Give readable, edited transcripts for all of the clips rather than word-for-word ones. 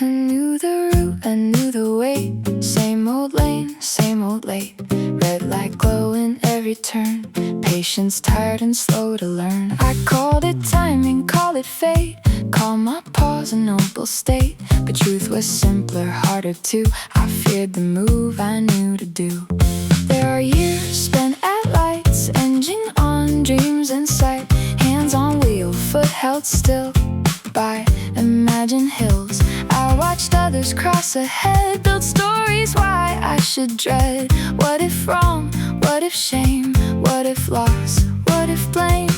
I knew the route, I knew the way. Same old lane, same old late. Red light glow in every turn. Patience tired and slow to learn. I called it timing, call it fate. Call my pause a noble state. But truth was simpler, harder too. I feared the move I knew to do. There are years spent at lights, engine on, dreams in sight. Hands on wheel, foot held still by imagined hills. I watched others cross ahead, build stories why I should dread. What if wrong? What if shame? What if loss? What if blame?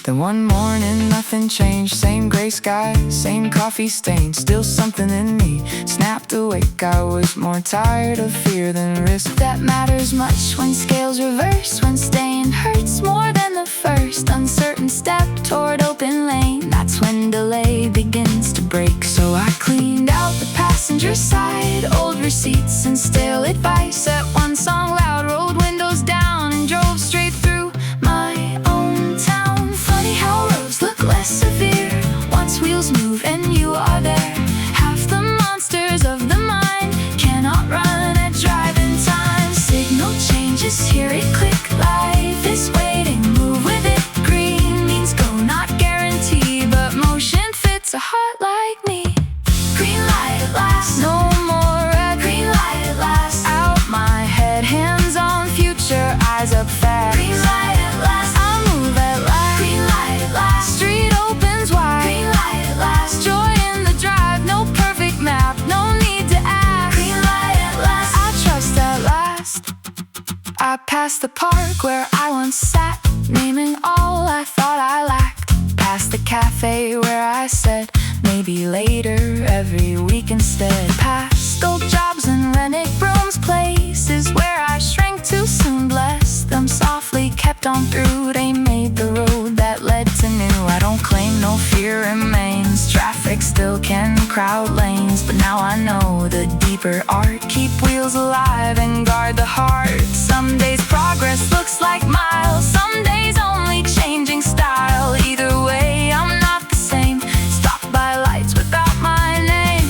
Then one morning nothing changed. Same gray sky, same coffee stain. Still something in me snapped awake. I was more tired of fear than risk. That matters much when scales reverse. When staying hurts more than the first uncertain step toward open lane. That's when delay begins to break. So I cleaned out the passenger side, old receipts and stale advice. Set one song loud, rolled windows down, and drove straight through my own town. Funny how roads look less severe once wheels move and you are there. Half the monsters of the mind cannot run at driving time. Signal changes, hear it click. Life is waiting, move with it. Green means go, not guarantee, but motion fits a heart like me. Green light at last, no more red. Green light at last, out my head, hands on future, eyes up fast. Green light at last, I move at last. Green light at last, street opens wide. Green light at last, joy in the drive, no perfect map, no need to ask. Green light at last, I trust at last. I passed the park where I once sat, naming all I thought I lacked. Past the cafe where I said maybe later every week instead. Past old jobs and rented rooms, places where I shrank too soon. Bless them softly, kept on through. They made the road that led to new. I don't claim no fear remains. Traffic still can crowd lanes, but now I know the deeper art. Keep wheels alive and guard the heart. Some days progress looks like miles, some days only changing style. Either way, I'm not the same. Stopped by lights without my name.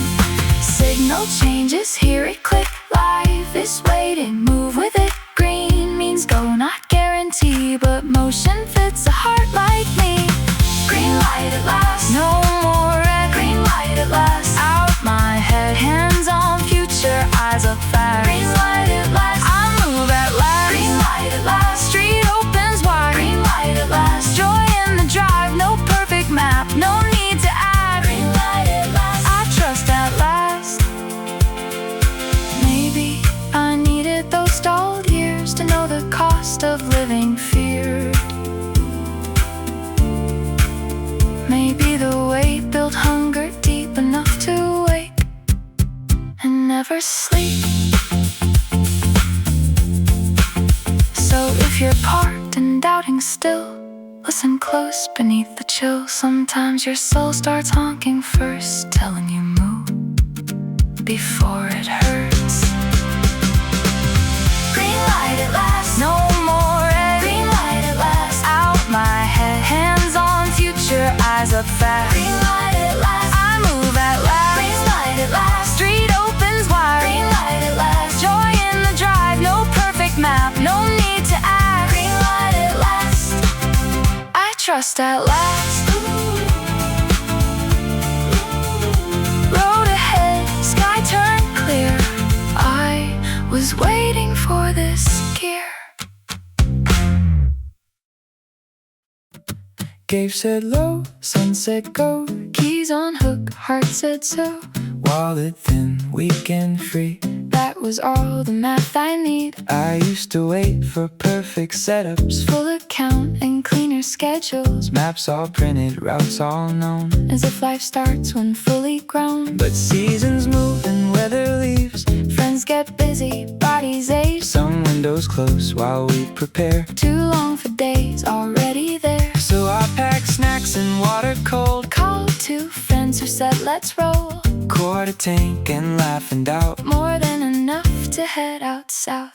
Signal changes, hear it click. Life is waiting, move with it. Green means go, not guarantee, but motion fits a heart like me. Green light at last, no more red. Green light at last, out my head, hands on future, eyes up fast. Green light at last, I move at last. Green light at last, street opens wide. Green light at last, joy in the drive, no perfect map, no need to ask. Green light at last, I trust at last. Maybe I needed those stalled years to know the cost of living feared. Maybe the weight built hunger deep enough to wake and never sleep. So if you're parked and doubting still, listen close beneath the chill. Sometimes your soul starts honking first, telling you move before it hurts. Green light at last, no more red. Green light at last, out my head, hands on future, eyes up fast. Green light at last, I move at last. Green light at last, street opens wide. Green light at last, joy in the drive, no perfect map, no need to ask. Green light at last, I trust at last. Road ahead, sky turned clear. I was waiting for this gear. Gave said low, sunset go. Keys on hook, heart said so. Wallet thin, weekend free. That was all the math I need. I used to wait for perfect setups, full account and cleaner schedules. Maps all printed, routes all known, as if life starts when fully grown. But seasons move and weather leaves. Friends get busy, bodies age. Some windows close while we prepare. Too long for days, already there. So I packed snacks and water cold. Called two friends who said let's roll. Quarter tank and laughing out. More than enough to head out south.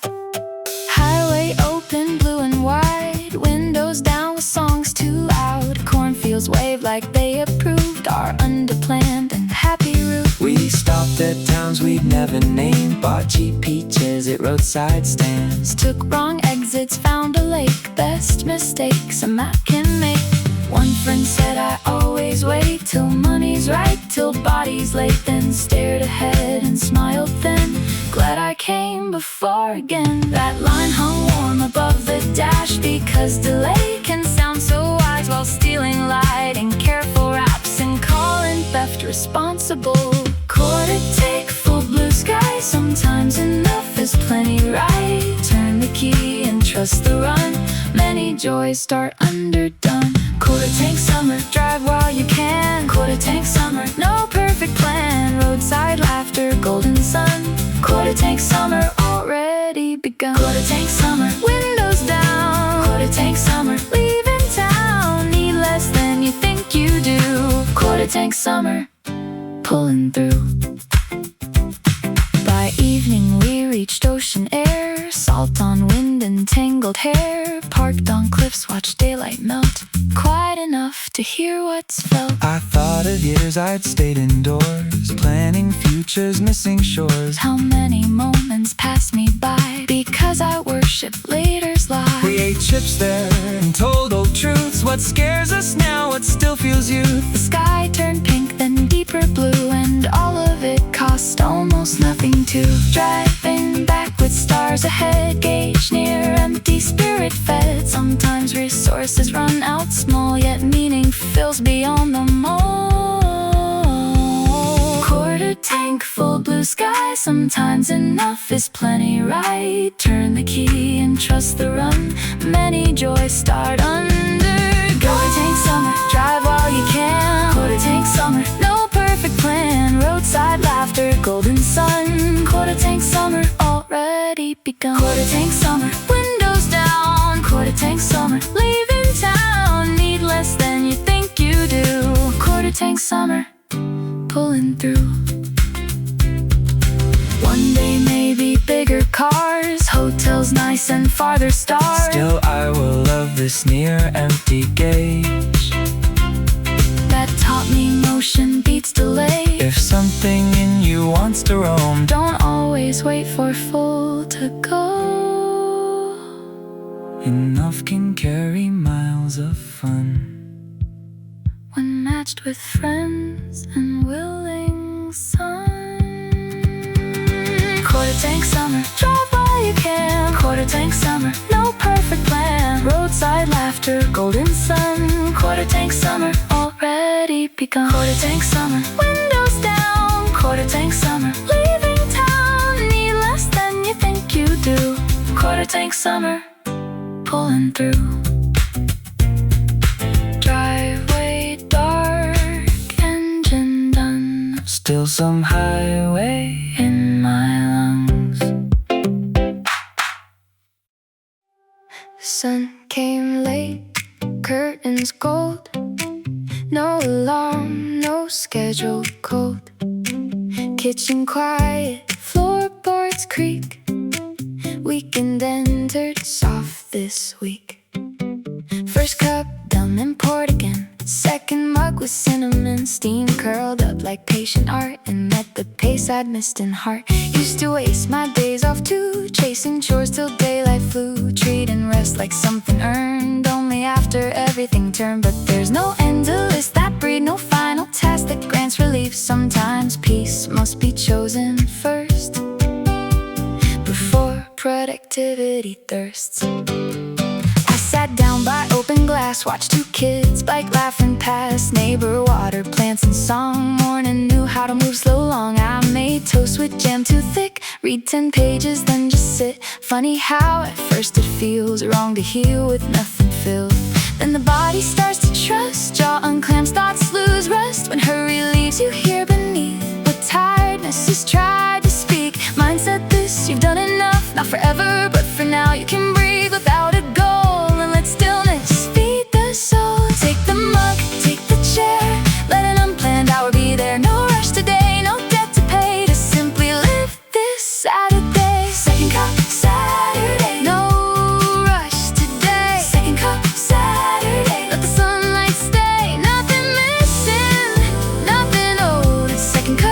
Highway open, blue and wide. Windows down with songs too loud. Cornfields wave like they approved our underplanned and happy route. We stopped we'd never named. Bought cheap peaches at roadside stands. Took wrong exits, found a lake. Best mistakes a map can make. One friend said I always wait till money's right, till body's late. Then stared ahead and smiled then. Glad I came before again. That line hung warm above the dash, because delay can sound so wise while stealing light and careful wraps and calling theft responsible. Quarter take, full blue sky. Sometimes enough is plenty, right? Turn the key and trust the run. Many joys start underdone. Quarter tank summer, drive while you can. Quarter tank summer, no perfect plan. Roadside laughter, golden sun. Quarter tank summer, already begun. Quarter tank summer, windows down. Quarter tank summer, leaving town. Need less than you think you do. Quarter tank summer, pulling through. By evening we reached ocean air. Salt on wind and tangled hair. Parked on cliffs, watched daylight melt. Quiet enough to hear what's felt. I thought of years I'd stayed indoors, planning futures, missing shores. How many moments passed me by because I worship later's lie. We ate chips there and told old truths. What scares us now, what still feels youth. The sky turned pink, then deeper blue, and all of it cost almost nothing to. Driving back with stars ahead, gauge near empty, spirit fed. Sometimes resources run out small, yet meaning fills beyond the mold. Quarter tank, full blue sky. Sometimes enough is plenty, right? Turn the key and trust the run. Many joys start under. Quarter tank summer, drive while you can. Quarter tank summer, no perfect plan. Roadside laughter, golden sun. Quarter tank summer, already begun. Quarter tank summer, windows down. Quarter tank summer, leaving town. Need less than you think you do. Quarter tank summer, pulling through. One day maybe bigger cars, hotels nice and farther stars. Still I will love this near empty gauge that taught me motion beats delay. If something in you wants to roam, don't always wait for full to go. Enough can carry miles of fun when matched with friends and willing sun. Quarter tank summer, drive while you can. Quarter tank summer, no perfect plan. Roadside laughter, golden sun. Quarter tank summer, already begun. Quarter tank summer, windows down. Quarter tank summer, leaving town. Need less than you think you do. Quarter tank summer, pulling through. Driveway dark, engine done. Still some highway in my lungs. Sun came late, curtains gold. No alarm, no scheduled code. Kitchen quiet, floorboards creak. Weekend entered soft this week. First cup, dumb and poured again. Second mug with cinnamon, steam curled up like patient art, and met the pace I'd missed in heart. Used to waste my days off too, chasing chores till daylight flew. Treating rest like something earned only after everything turned. But there's no end to list that breed, no final task that grants relief. Sometimes peace must be chosen first before productivity thirsts. Sat down by open glass, watched two kids bike laughing past. Neighbor watered plants and song. Morning knew how to move slow long. I made toast with jam too thick. Read 10 pages then just sit. Funny how at first it feels wrong to heal with nothing filled. Then the body starts to trust. Jaw unclamps, thoughts lose rust. When hurry leaves you here beneath what tiredness is tried to speak. Mine said this, you've done enough. Not forever, but for now you can breathe without a goal. Stillness, feed the soul. Take the mug, take the chair. Let an unplanned hour be there. No rush today, no debt to pay. To simply live this Saturday. Second cup, Saturday. No rush today. Second cup, Saturday. Let the sunlight stay. Nothing missing, nothing owed. It's second cup.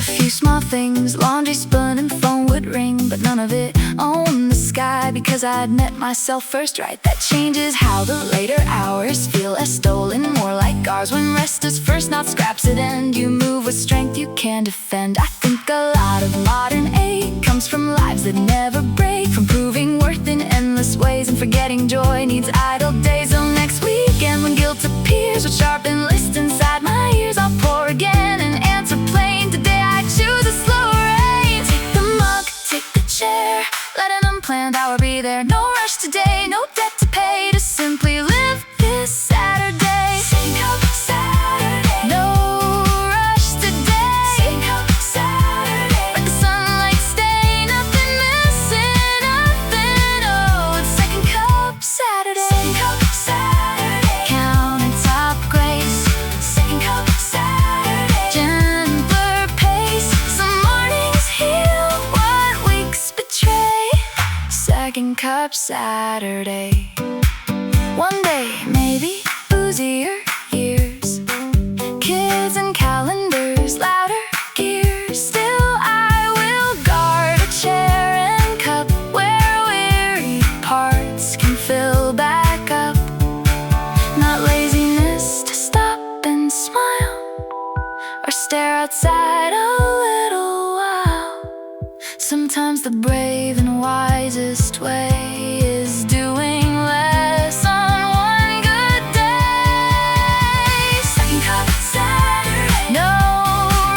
A few small things, laundry spun and phone would ring, but none of it owned the sky, because I'd met myself first, right? That changes how the later hours feel, less stolen, more like ours. When rest is first, not scraps at end, you move with strength you can defend. I think a lot of modern ache comes from lives that never break, from proving worth in endless ways, and forgetting joy needs idle days. Till next weekend when guilt appears with sharpened lists inside my ears, I'll pour again and answer plain. Today I choose a slower rain. Take the mug, take the chair, let an unplanned hour be there. No rush today, no debt to pay, to simply live this Saturday. Sync up Saturday. No rush today. Sync up Saturday. Let the sunlight stay, nothing missing, nothing. Oh, it's second cup Saturday. Sync up Saturday. Countertop grace. Second cup Saturday. Gentler pace. Some mornings heal what weeks betray. Second cup Saturday. One day, maybe boozier years, kids and calendars, louder gears. Still I will guard a chair and cup where weary parts can fill back up. Not laziness to stop and smile, or stare outside a little while. Sometimes the brave and wisest way is doing less on one good day. Second cup Saturday. No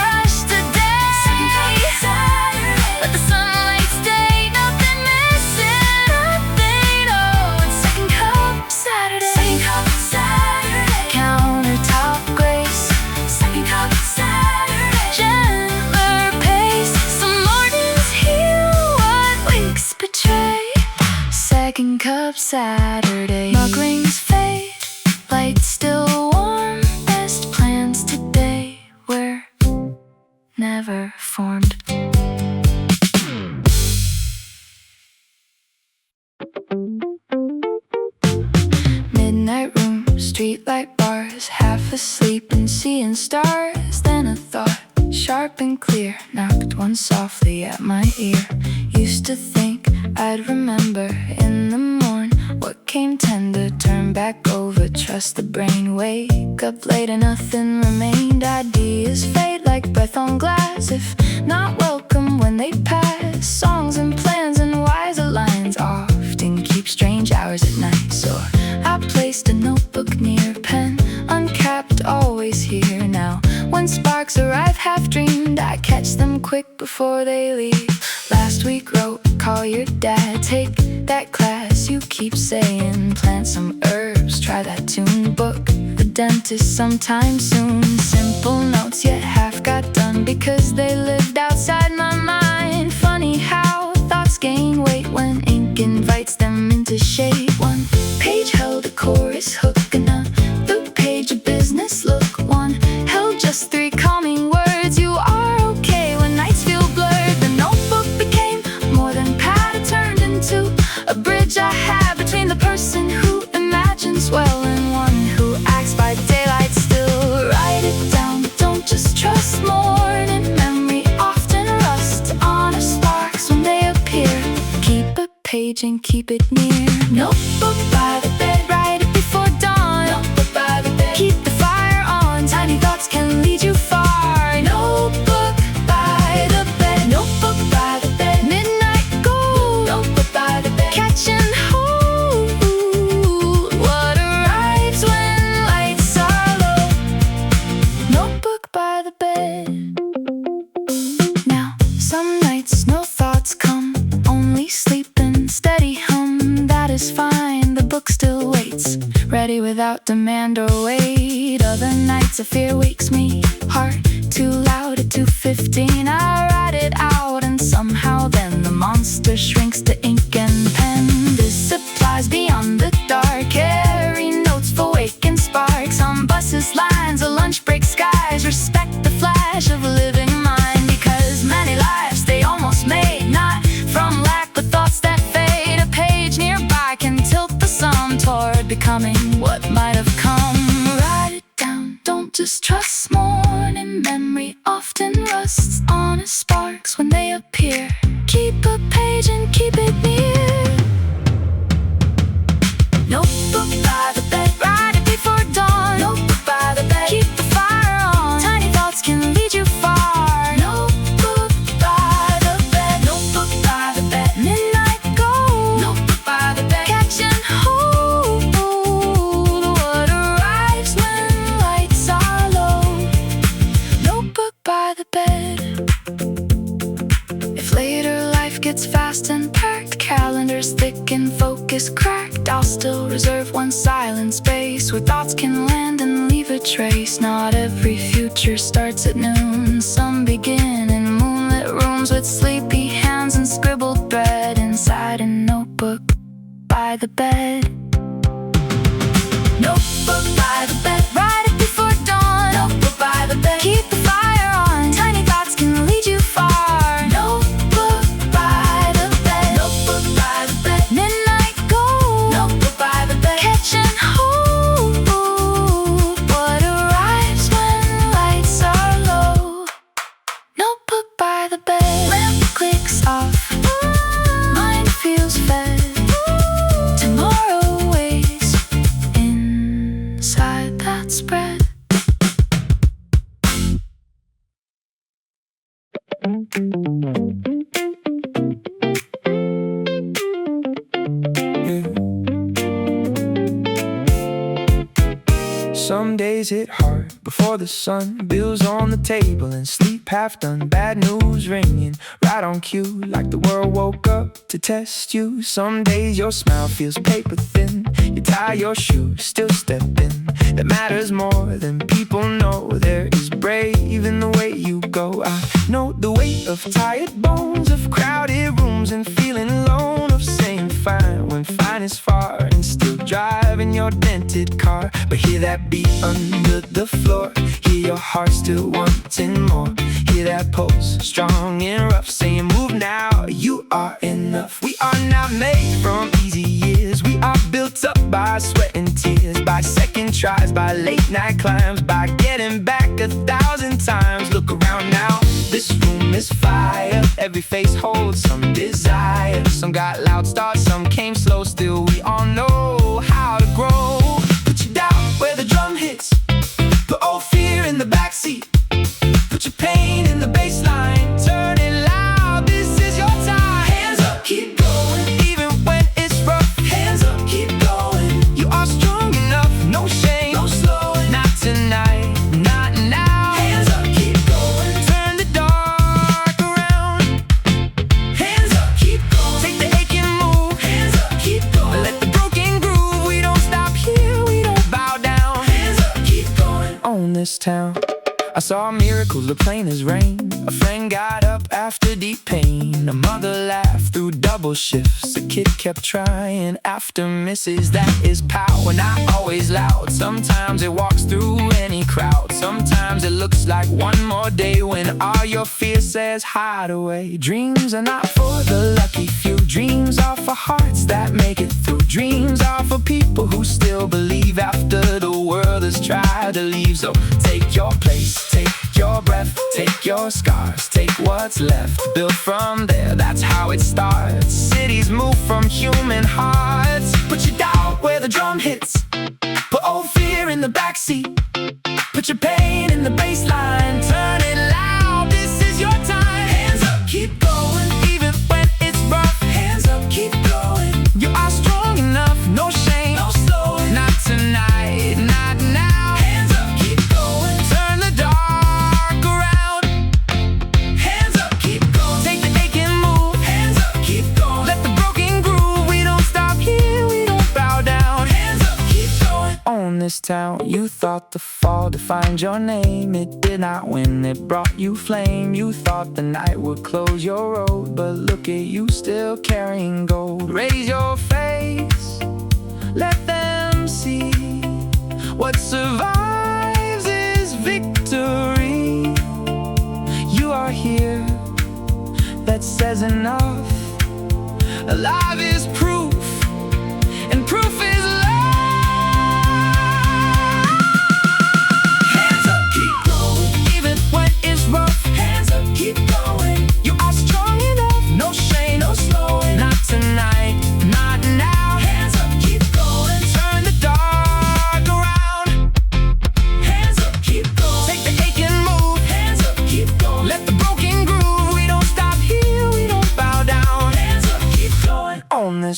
rush today. Second cup Saturday. Let the sunlight stay, nothing missing, nothing. Oh, it's second cup Saturday. Second cup Saturday. Countertop grace. Second cup Saturday. Gentler pace. Some mornings heal what weeks betray. Second cup Saturday. Mug rings fade, lights still warm. Best plans today were never formed. Midnight room, streetlight bars, half asleep and seeing stars. Then a thought, sharp and clear, knocked one softly at my ear. Used to think I'd remember in the morn what came tender, turn back over, trust the brain. Wake up late and nothing remained. Ideas fade like breath on glass, if not welcome when they pass. Songs and plans and wiser lines often keep strange hours at night. So I placed a notebook near a pen, uncapped, always here now. When sparks arrive half dreamed, I catch them quick before they leave. Last week wrote, call your dad, take that class you keep saying. Plant some herbs, try that tune, book the dentist sometime soon. Simple notes yet half got done because they lived outside my mind. Funny how thoughts gain weight when ink invites them into shape. One page held a chorus hook, another page a business look. One held just 3 calming words, you are okay when nights feel blurred. The notebook became more than pad, it turned into a bridge I had between the person who imagines well and one who acts by daylight. Still write it down, don't just trust. Morning memory often rusts on a sparks when they appear. Keep a page and keep it near. Notebook by the bed, write it before dawn. Notebook by the bed, keep the fire on. Tiny thoughts can lead you far. Notebook by the bed, notebook by the bed. Midnight gold, notebook by the bed. Catch and hold what arrives when lights are low. Notebook by the bed. Now, some nights no thoughts come, only sleep and steady hum. That is fine, the book still waits, ready without demand or weight. Other nights a fear wakes me, heart too loud at 2:15. I write it out and somehow then the monster shrinks to ink and pen. This applies beyond the dark, carry notes for waking sparks. On buses, lines, or lunch break skies, respect the flash of a living mind. Because many lives they almost made, not from lack but thoughts that fade. A page nearby can tilt the sum toward becoming what might have come. Write it down, don't just trust. Morning bookmarks when they appear. Keep a page and keep it near. Notebook by the bed, write it before dawn. Notebook by the bed, keep the fire on. Tiny thoughts can lead you far. Notebook by the bed, notebook by the bed. Midnight goal, notebook by the bed. Catch and hold what arrives when lights are low. Notebook by the bed. If later life gets fast and packed, calendars thick and focus cracked, I'll still reserve one silent space where thoughts can land and leave a trace. Not every future starts at noon. Some begin in moonlit rooms with sleepy hands and scribbled bread inside a notebook by the bed. Notebook by the bed, write it before dawn. Notebook by the bed, keep the fire on. Tiny thoughts can lead you far. Notebook by the bed, notebook by the bed. Midnight goal, notebook by the bed. Catch and hold what arrives when lights are low. Notebook by the bed. Lamp clicks off, mind feels fed. Tomorrow waits inside that spread. Some days hit hard before the sun. Bills on the table and sleep half done. Bad news ringing right on cue, like the world woke up to test you. Some days your smile feels paper thin. You tie your shoes, still step in. That matters more than people know. There is brave in the way you go. I know the weight of tired bones, of crowded rooms and feeling alone, of saying fine when fine is far and still driving your dented car. But hear that beat under the floor, hear your heart still wanting more. Hear that pulse, strong and rough, saying move now, you are enough. We are not made from easy years. We are built up by sweat and tears, by second tries, by late night climbs, by getting back 1,000 times. Look around now, this room is fire. Every face holds some desire. Some got loud starts, some came slow. Still we all know how to grow. Put your doubt where the drum hits, put old fear in the backseat. Put your pain in the bass line, turn it loud, this is your time. Hands up, keep going, even when it's rough. Hands up, keep going, you are strong enough. No shame, no slowing, not tonight, not now. Hands up, keep going, turn the dark around. Hands up, keep going, take the ache and move. Hands up, keep going, let the broken groove. We don't stop here, we don't bow down. Hands up, keep going, own this town. I saw miracles, the plain as rain. A friend got up after deep pain. A mother laughed through double shifts. A kid kept trying after misses. That is power, not always loud. Sometimes it walks through any crowd. Sometimes it looks like one more day when all your fear says hide away. Dreams are not for the lucky few. Dreams are for hearts that make it through. Dreams are for people who still believe after the world has tried to leave. So take your place, take your breath, take your scars, take what's left. Build from there, that's how it starts. Cities move from human hearts. Put your doubt where the drum hits, put old fear in the backseat. Put your pain in the bass line, turn it loud, this is your time. Hands up, keep going, even when it's rough. Hands up, keep going, you are strong enough. No shame, no slowing, not tonight, not now. Hands up, keep going, turn the dark around. Hands up, keep going, take the ache and move. Hands up, keep going, let the broken groove. We don't stop here, we don't bow down. Hands up, keep going, own this town. You thought the fall defined your name. It did not win, it brought you flame. You thought the night would close your road, but look at you still carrying gold. Raise your face, let them see. What survives is victory. You are here, that says enough. Alive is proof, and proof is love. Hands up, keep going, even when it's rough. Hands up, keep going, you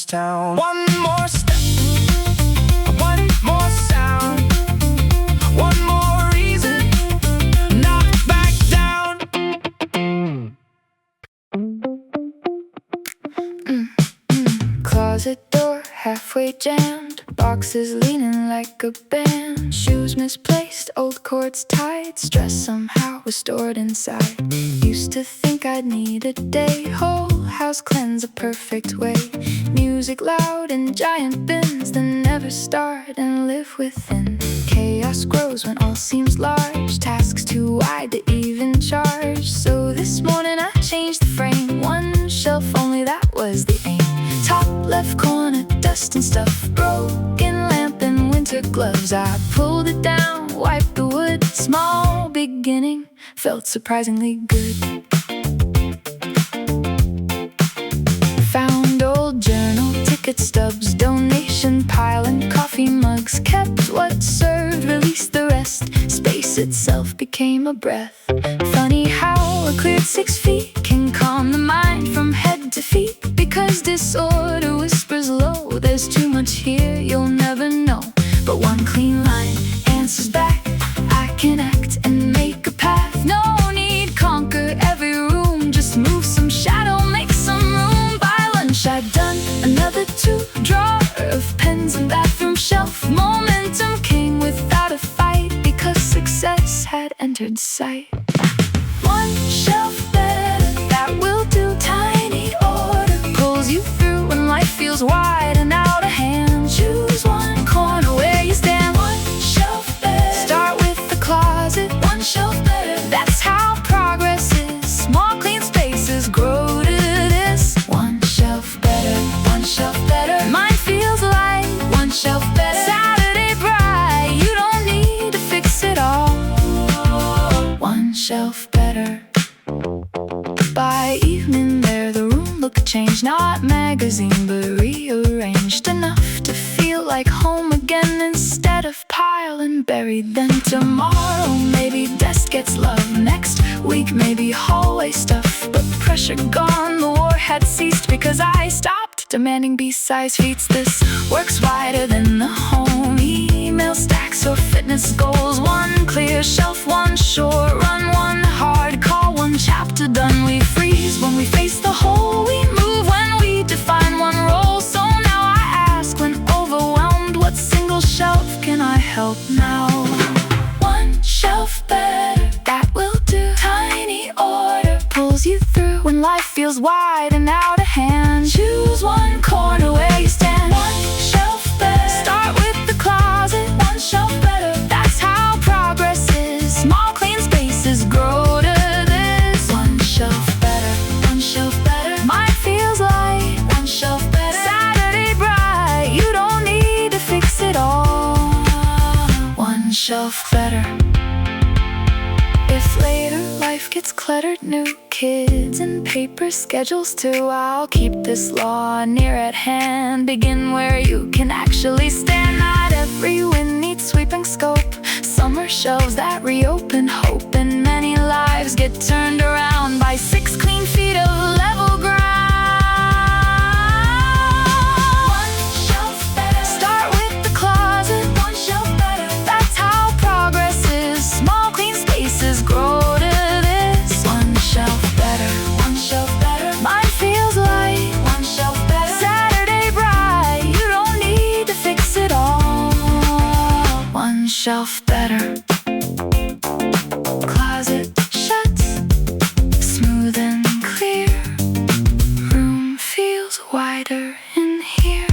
town. One more step, one more sound, one more reason, knock back down. Closet door halfway jammed, boxes leaning like a band, shoes misplaced, old cords tied, stress somehow was stored inside. Used to think I'd need a day, whole house cleanse a perfect way, music loud in giant bins that never start and live within. Chaos grows when all seems large, tasks too wide to even charge. So this morning I changed the frame, one shelf only, that was the aim. Top left corner, dust and stuff, broken lamp and winter gloves. I pulled it down, wiped the wood, small beginning, felt surprisingly good. Found old journal, ticket stubs, donation pile and coffee mugs. Kept what served, released the rest, space itself became a breath. Funny how a cleared 6 feet can calm the mind from head to feet, because disorder whispers low, there's too much here you'll never know. But one clean line answers back, I can act and make a path. No need conquer every room, just move some shadow, make some room. By lunch I'd done another 2 drawer of pens and bathroom shelf. Momentum came without a fight, because success had entered sight. One shelf better, that will do. Tiny order pulls you through when life feels wide and out of hand. Choose one corner where you stand. One shelf better, start with the closet. One shelf better, that's how progress is. Small clean spaces grow to this. One shelf better, one shelf better. Mine feels light, one shelf better. Saturday bright, you don't need to fix it all. One shelf better. By evening there the room looked changed, not magazine but rearranged, enough to feel like home again instead of piled and buried. Then tomorrow maybe desk gets love, next week maybe hallway stuff. But pressure gone, the war had ceased, because I stopped demanding B-size feats. This works wider than the home, email stacks or fitness goals. One clear shelf, one short run, one hard call, one chapter done. We freeze when we face the whole, we move when we define one role. So now I ask when overwhelmed, what single shelf can I help now? One shelf better, that will do. Tiny order pulls you through when life feels wide and out of hand. Choose one corner where you stand. One shelf better, start with the closet. One shelf better, that's how progress is. Small clean spaces grow to this. One shelf better, one shelf better. Mine feels light, one shelf better. Saturday bright, you don't need to fix it all. One shelf better. If later life gets cluttered, new kids and paper schedules too, I'll keep this law near at hand. Begin where you can actually stand. Not every win needs sweeping scope. Summer shelves that reopen hope, and many lives get turned around by 6 clean feet of level ground. One shelf better, start with the closet. One shelf better, that's how progress is. Small clean spaces grow to this. One shelf better, one shelf better. Mine feels light, one shelf better. Saturday bright, you don't need to fix it all. One shelf better. Closet shuts, smooth and clear. Room feels wider in here.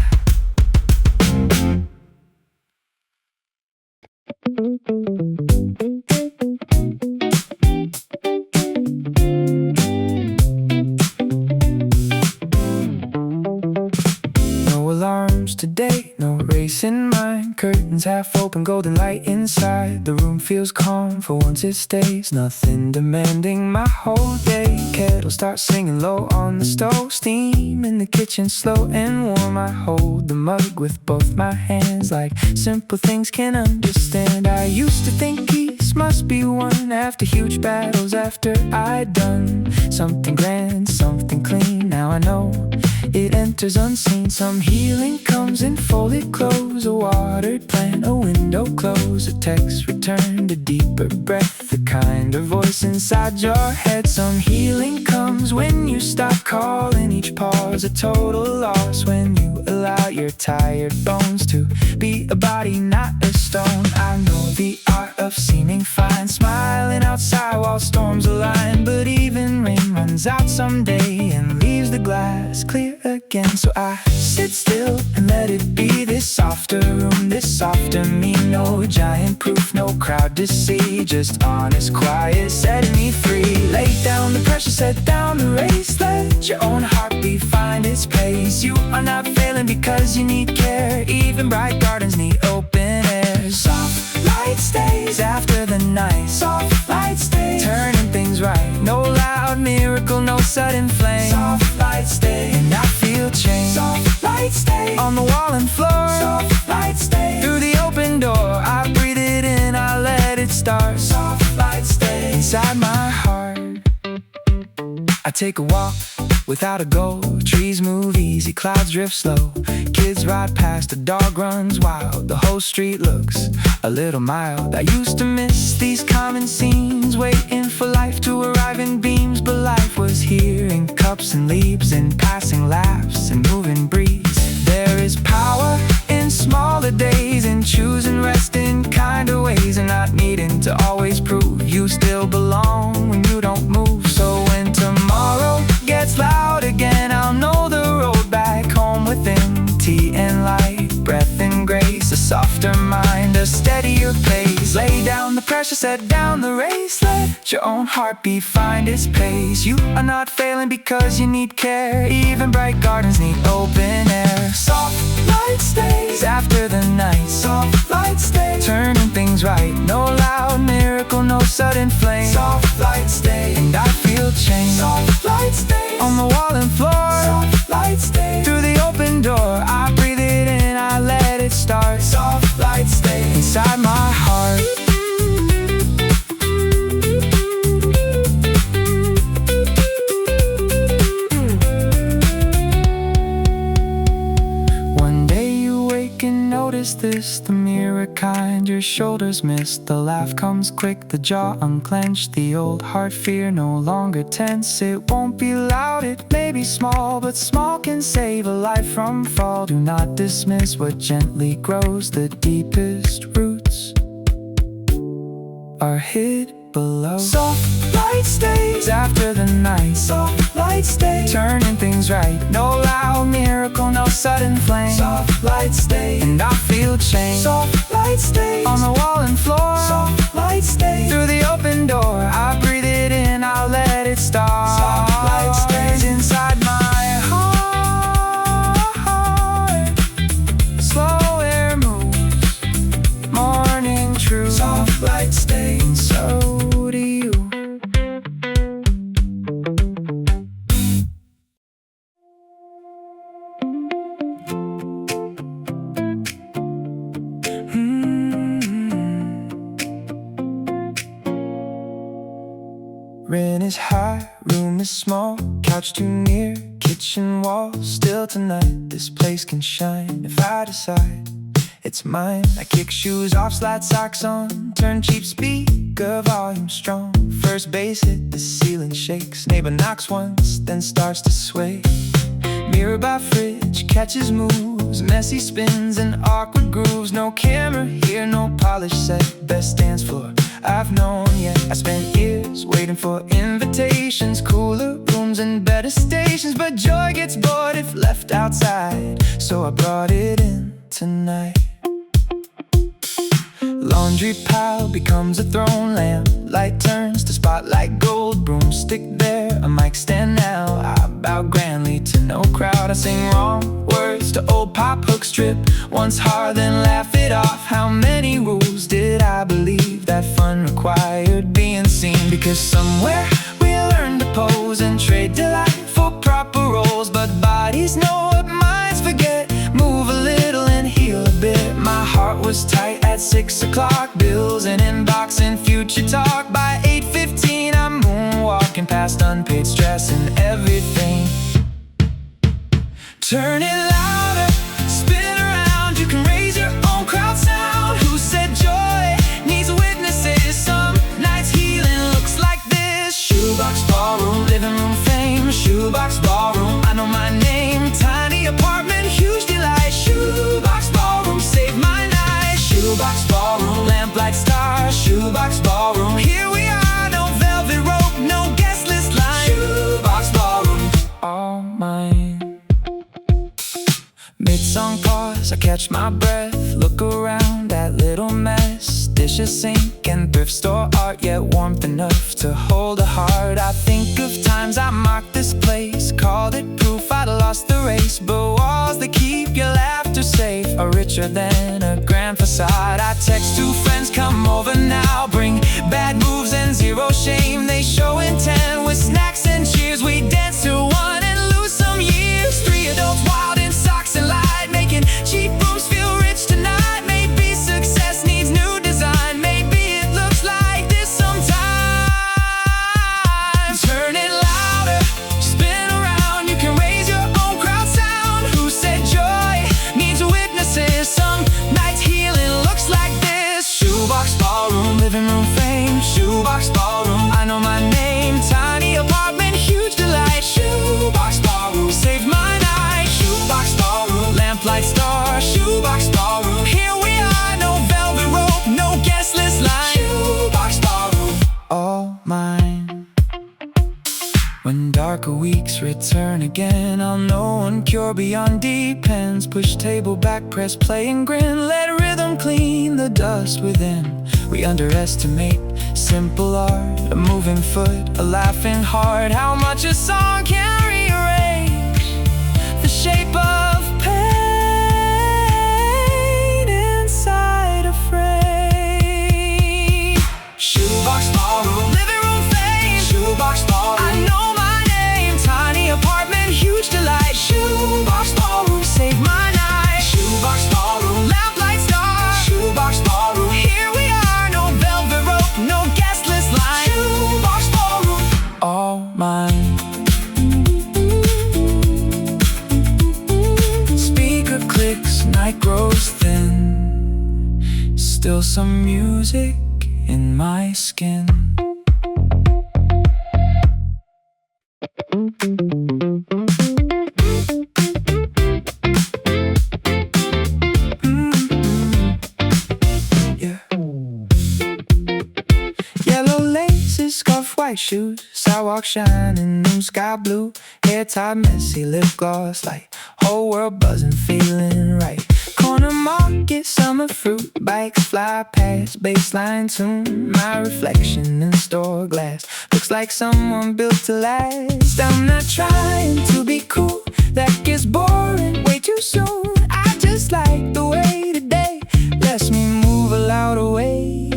No alarms today, no race in mind. Curtains half open, golden light inside. The room feels calm, for once it stays. Nothing demanding my whole day. Kettle starts singing low on the stove. Steam in the kitchen, slow and warm. I hold the mug with both my hands, like simple things can understand. I used to think peace must be won after huge battles, after I'd done something grand, something clean. Now I know it enters enters unseen. Some healing comes in folded clothes, a watered plant, a window close, a text returned, a deeper breath, the kind of voice inside your head. Some healing comes when you stop calling each pause a total loss, when you allow your tired bones to be a body, not a stone. I know the art of seeming fine, smiling outside while storms align, but even rain runs out someday and leaves the glass clear again. So I sit still and let it be this softer room, this softer me. No giant proof, no crowd to see, just honest quiet setting me free. Lay down the pressure, set down the race, let your own heartbeat find its place. You are not failing because you need care, even bright gardens need open air. Soft light stays after the night, soft light stays, turning things right. No loud miracle, no sudden flame. Soft light stays, and I feel change. Soft light stays, on the wall and floor. Soft light stays, through the open door. I breathe it in, I let it start. Soft light stays, inside my heart. I take a walk without a goal. Trees move easy, clouds drift slow. Kids ride past, a dog runs wild. The whole street looks a little mild. I used to miss these common scenes, waiting for life to arrive in beams. But life was here in cups and leaves, and passing laughs and moving breeze. There is power in smaller days, in choosing rest in kinder ways, and not needing to always prove you still belong when you don't move. So when tomorrow gets loud again, I'll know the road back home within. Tea and light, breath and grace, a softer mind, a steadier pace. Lay down the pressure, set down the race, let your own heartbeat find its pace. You are not failing because you need care, even bright gardens need open air. Soft light stays after the night, soft light stays, turning things right. No loud miracle, no sudden flame. Soft light stays, and I feel change. Soft light stays, on the wall and floor. Soft light stays, through the open door. I breathe it in, I let it start. Soft light stays, inside my heart. One day you wake and notice this, the mirror kind, your shoulders miss. The laugh comes quick, the jaw unclenched, the old heart fear no longer tense. It won't be loud, it may be small, but small can save a life from fall. Do not dismiss what gently grows, the deepest roots are hid below. Soft light stays after the night, soft light stays, turning things right. No loud miracle, no sudden flame. Soft light stays, and I feel change. Soft light stays, on the wall and floor. Soft light stays, through the open door. I breathe it in, I let it start. Soft light stays inside my heart. Slow air moves, morning true. Soft light stays, and so do you. Rent is high, room is small, couch too near, kitchen wall. Still tonight, this place can shine if I decide it's mine. I kick shoes off, slide socks on, turn cheap speaker volume strong. First bass hit, the ceiling shakes. Neighbor knocks once, then starts to sway. Mirror by fridge, catches moves, messy spins and awkward grooves. No camera here, no polished set, best dance floor I've known yet. I spent years waiting for invitations, cooler rooms and better stations. But joy gets bored if left outside, so I brought it in tonight. Laundry pile becomes a throne, lamp light turns to spotlight gold. Broomstick there, a mic stand now. I bow grandly to no crowd. I sing wrong words to old pop hook strip once hard, then laugh it off. How many rules did I believe that fun required being seen? Because somewhere we learn to pose and trade delight for proper roles. But bodies know what minds forget. Move a little and heal a bit. My heart was tight at 6 o'clock, bills and inbox and future talk. By 8:15 I'm moonwalking past unpaid stress and everything Turn it louder, spin around. You can raise your own crowd sound. Who said joy needs witnesses? Some nights healing looks like this. Shoebox ballroom, living room fame. Shoebox ballroom, I know my name. Tiny apartment, huge delight. Shoebox ballroom, save my night. Shoebox ballroom, lamplight star. Shoebox ballroom, here we are. No velvet rope, no guest list line. Shoebox ballroom, all mine. Mid-song pause, I catch my breath. Look around, that little mess. Dishes sink and thrift store art, yet warmth enough to hold a heart. I think of times I marked this place, called it proof I'd lost the race. But walls that keep your laughter safe are richer than a grand facade. I text two friends, come over now. Bring bad moves and zero shame. They show intent with snacks and cheers. We dance to one and lose some years. Three adults wild in socks and light, making cheap rooms feel rich tonight. Maybe success needs new design. Maybe it looks like this sometimes. Turn it louder, spin around. You can raise your own crowd sound. Who said joy needs witnesses? Some nights healing looks like this. Shoebox ballroom, living room fame. Shoebox ballroom, I know my name. Tiny apartment, huge delight. Shoebox ballroom, save my night. Shoebox ballroom, lamplight star. Shoebox ballroom, here we are. No velvet rope, no guest list line. Shoebox ballroom, all mine. When darker weeks return again, I'll know one cure beyond depends. Push table back, press play and grin. Let rhythm clean the dust within. We underestimate simple art, a moving foot, a laughing heart. How much a song can rearrange the shape of pain inside a frame. Shoebox ballroom, living room fame. Shoebox ballroom, I know my name. Tiny apartment, huge delight. Shoebox ballroom, save my night. Shoebox ballroom, lamplight star. Shoebox ballroom, here we are. No velvet rope, no guest list line. Shoebox ballroom, all mine. Speaker clicks, night grows thin. Still some music in my skin. Yeah. Yellow laces, scarf, white shoes. Sidewalk shining, noon sky blue. Hair tied, messy, lip gloss light. Whole world buzzing, feeling right. Corner market, summer fruit. Bikes fly past, baseline tune. My reflection in store glass. Looks like someone built to last. I'm not trying to be cool, that gets boring way too soon. I just like the way today lets me move a louder way.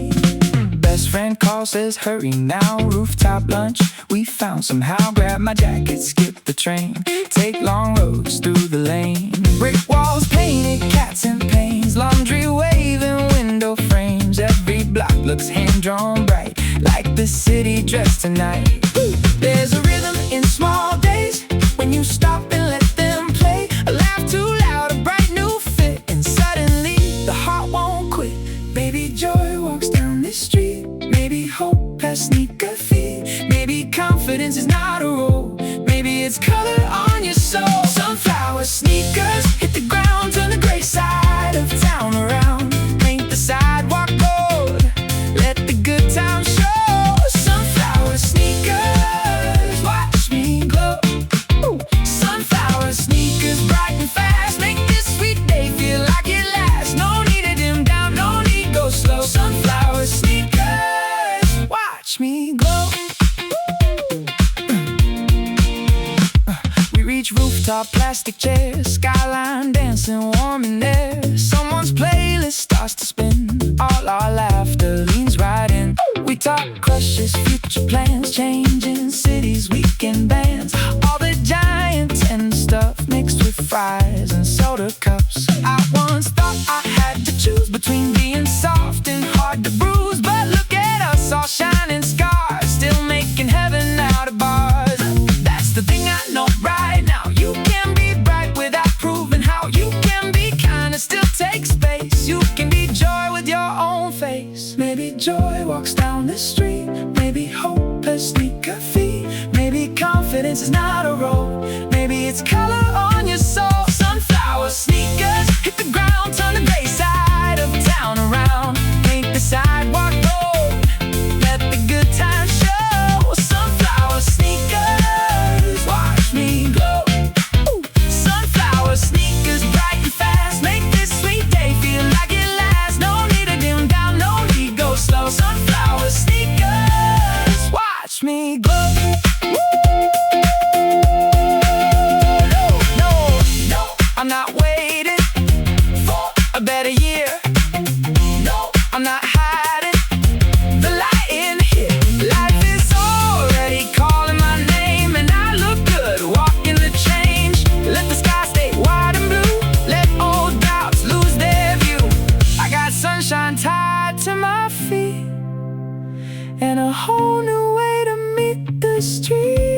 Best friend calls, says hurry now. Rooftop lunch we found somehow. Grab my jacket, skip the train. Take long roads through the lane. Brick walls painted, cats and pains. Laundry waving, window frames. Every block looks hand-drawn bright, like the city dressed tonight. There's a rhythm in small days when you stop and let them play. A laugh too loud, a bright new fit, and suddenly the heart won't quit. Baby joy walks down this street. Maybe hope has sneaker feet. Maybe confidence is not a rule. Maybe it's color on your soul. Sunflower sneakers hit the ground, turn the gray side of town around. Paint the sidewalk gold, let the good times show. Sunflower sneakers, watch me glow. Ooh. Sunflower sneakers, bright and fast. Make this sweet day feel like it lasts. No need to dim down, no need go slow. Sunflower sneakers, watch me glow. We reach rooftop, plastic chairs, skyline dancing warm in there. Someone's playlist starts to spin. All our laughter leans right in. We talk crushes, future plans, changing cities, weekend bands. All the giant tender stuff mixed with fries and soda cups. I once thought I had to choose between being soft and hard to bruise, but look at us, all shining scars, still making heaven out of bars. That's the thing I know right now. You can be bright without feet. Maybe confidence is not a road, maybe it's color on your soul. Sunflower sneakers hit the ground, turn the gray side of town around. Paint the sidewalk gold, let the good times show. Sunflower sneakers, watch me glow. Sunflower sneakers, bright and fast, make this sweet day feel like it lasts. No need to dim down, no need go slow. Sunflower sneakers, watch me glow. I'm not waiting for a better year. No, I'm not hiding the light in here. Life is already calling my name, and I look good walking the change. Let the sky stay wide and blue, let old doubts lose their view. I got sunshine tied to my feet, and a whole new way to meet the street.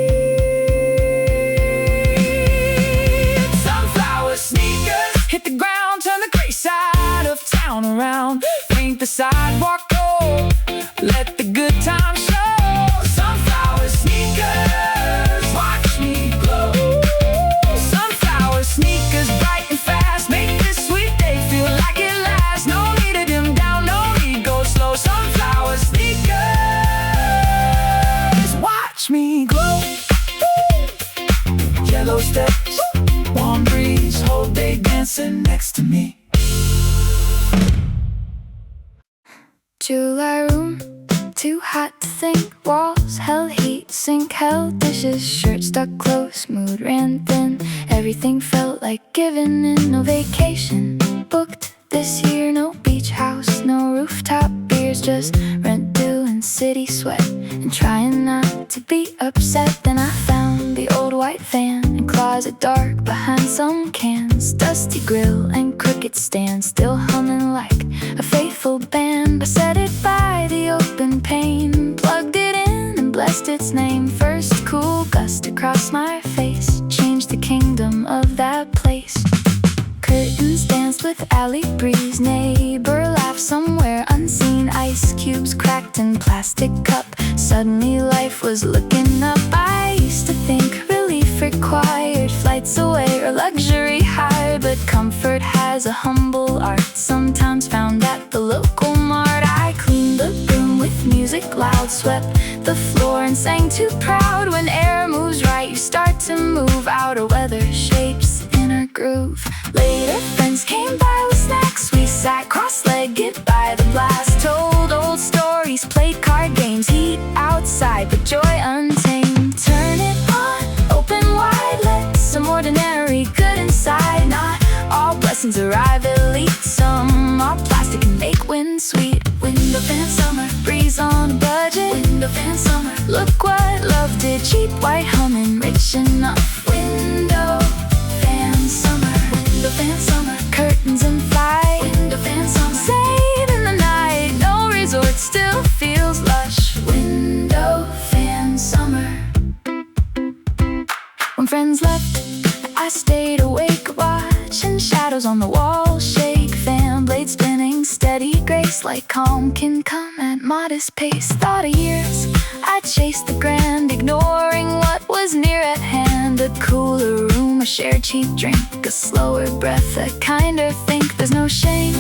Hit the ground, turn the gray side of town around. Paint the sidewalk gold, let the good times show. Sunflower sneakers, watch me glow. Sunflower sneakers, bright and fast, make this sweet day feel like it lasts. No need to dim down, no need go slow. Sunflower sneakers, watch me glow. Yellow steps, warm breeze, whole day dancing next to me. July room, too hot to think. Walls held heat, sink held dishes, shirt stuck close, mood ran thin. Everything felt like giving in. No vacation booked this year, no beach house, no rooftop beers, just rent due and city sweat. And trying not to be upset, then I found the old white van and closet dark behind some cans. Dusty grill and crooked stand, still humming like a faithful band. I set it by the open pane, plugged it in and blessed its name. First cool gust across my face changed the kingdom of that place. Curtains danced with alley breeze, neighbor laughed somewhere unseen. Ice cubes cracked in plastic cup, suddenly life was looking up. I used to think relief required flights away or luxury high, but comfort has a humble art, sometimes found at the local mart. I cleaned the room with music loud, swept the floor and sang too proud. When air moves right, you start to move. Outer weather shapes inner groove. Later friends came by with snacks, we sat cross-legged by the blast, told old stories, played card games. Heat outside but joy untamed. Turn it on, open wide, let some ordinary good inside. Not all blessings arrive elite, some are plastic and make wind sweet. Window fan summer, breeze on a budget. Window fan summer, look what love did. Cheap white humming, rich enough. Window fan summer, window fan summer, curtains in flight. Window fan summer, saving the night, no resort, still feels lush. Window fan summer. When friends left, I stayed awake, watching shadows on the wall shake. Fan blade spinning, steady grace, like calm can come at modest pace. Thought of years I chased the grand, ignoring what was near at hand. A cooler room, a shared cheap drink, a slower breath, a kinder think. There's no shame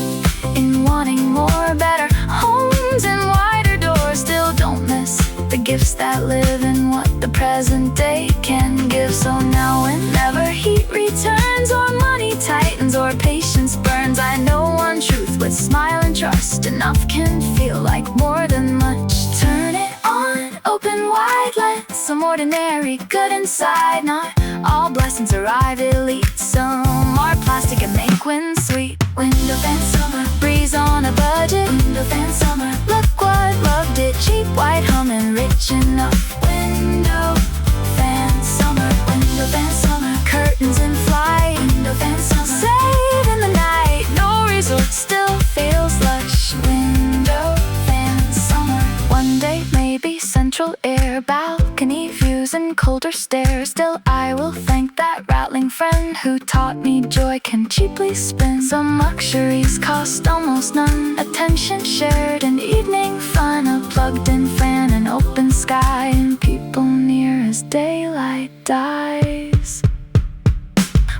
in wanting more, better homes and wider doors. Still don't miss the gifts that live in what the present day can give. So now whenever heat returns, or money tightens, or patience burns, I know one truth, with smile and trust, enough can feel like more than much. Turn it on, open wide, let some ordinary good inside. Not all blessings arrive elite, some are plastic and make wind sweet. Window fan summer, breeze on a budget. Window fan summer, look what love did. Cheap white humming, rich enough. Window fan summer, window fan summer, curtains in flight. Window fan summer, saving the night, no resort, still feels lush. Window fan summer. One day maybe central air, balcony views and colder stairs. Still I will thank that rattling friend who taught me joy can cheaply spent. Some luxuries cost almost none. Attention shared, an evening fun, a plugged-in fan, an open sky, and people near as daylight dies.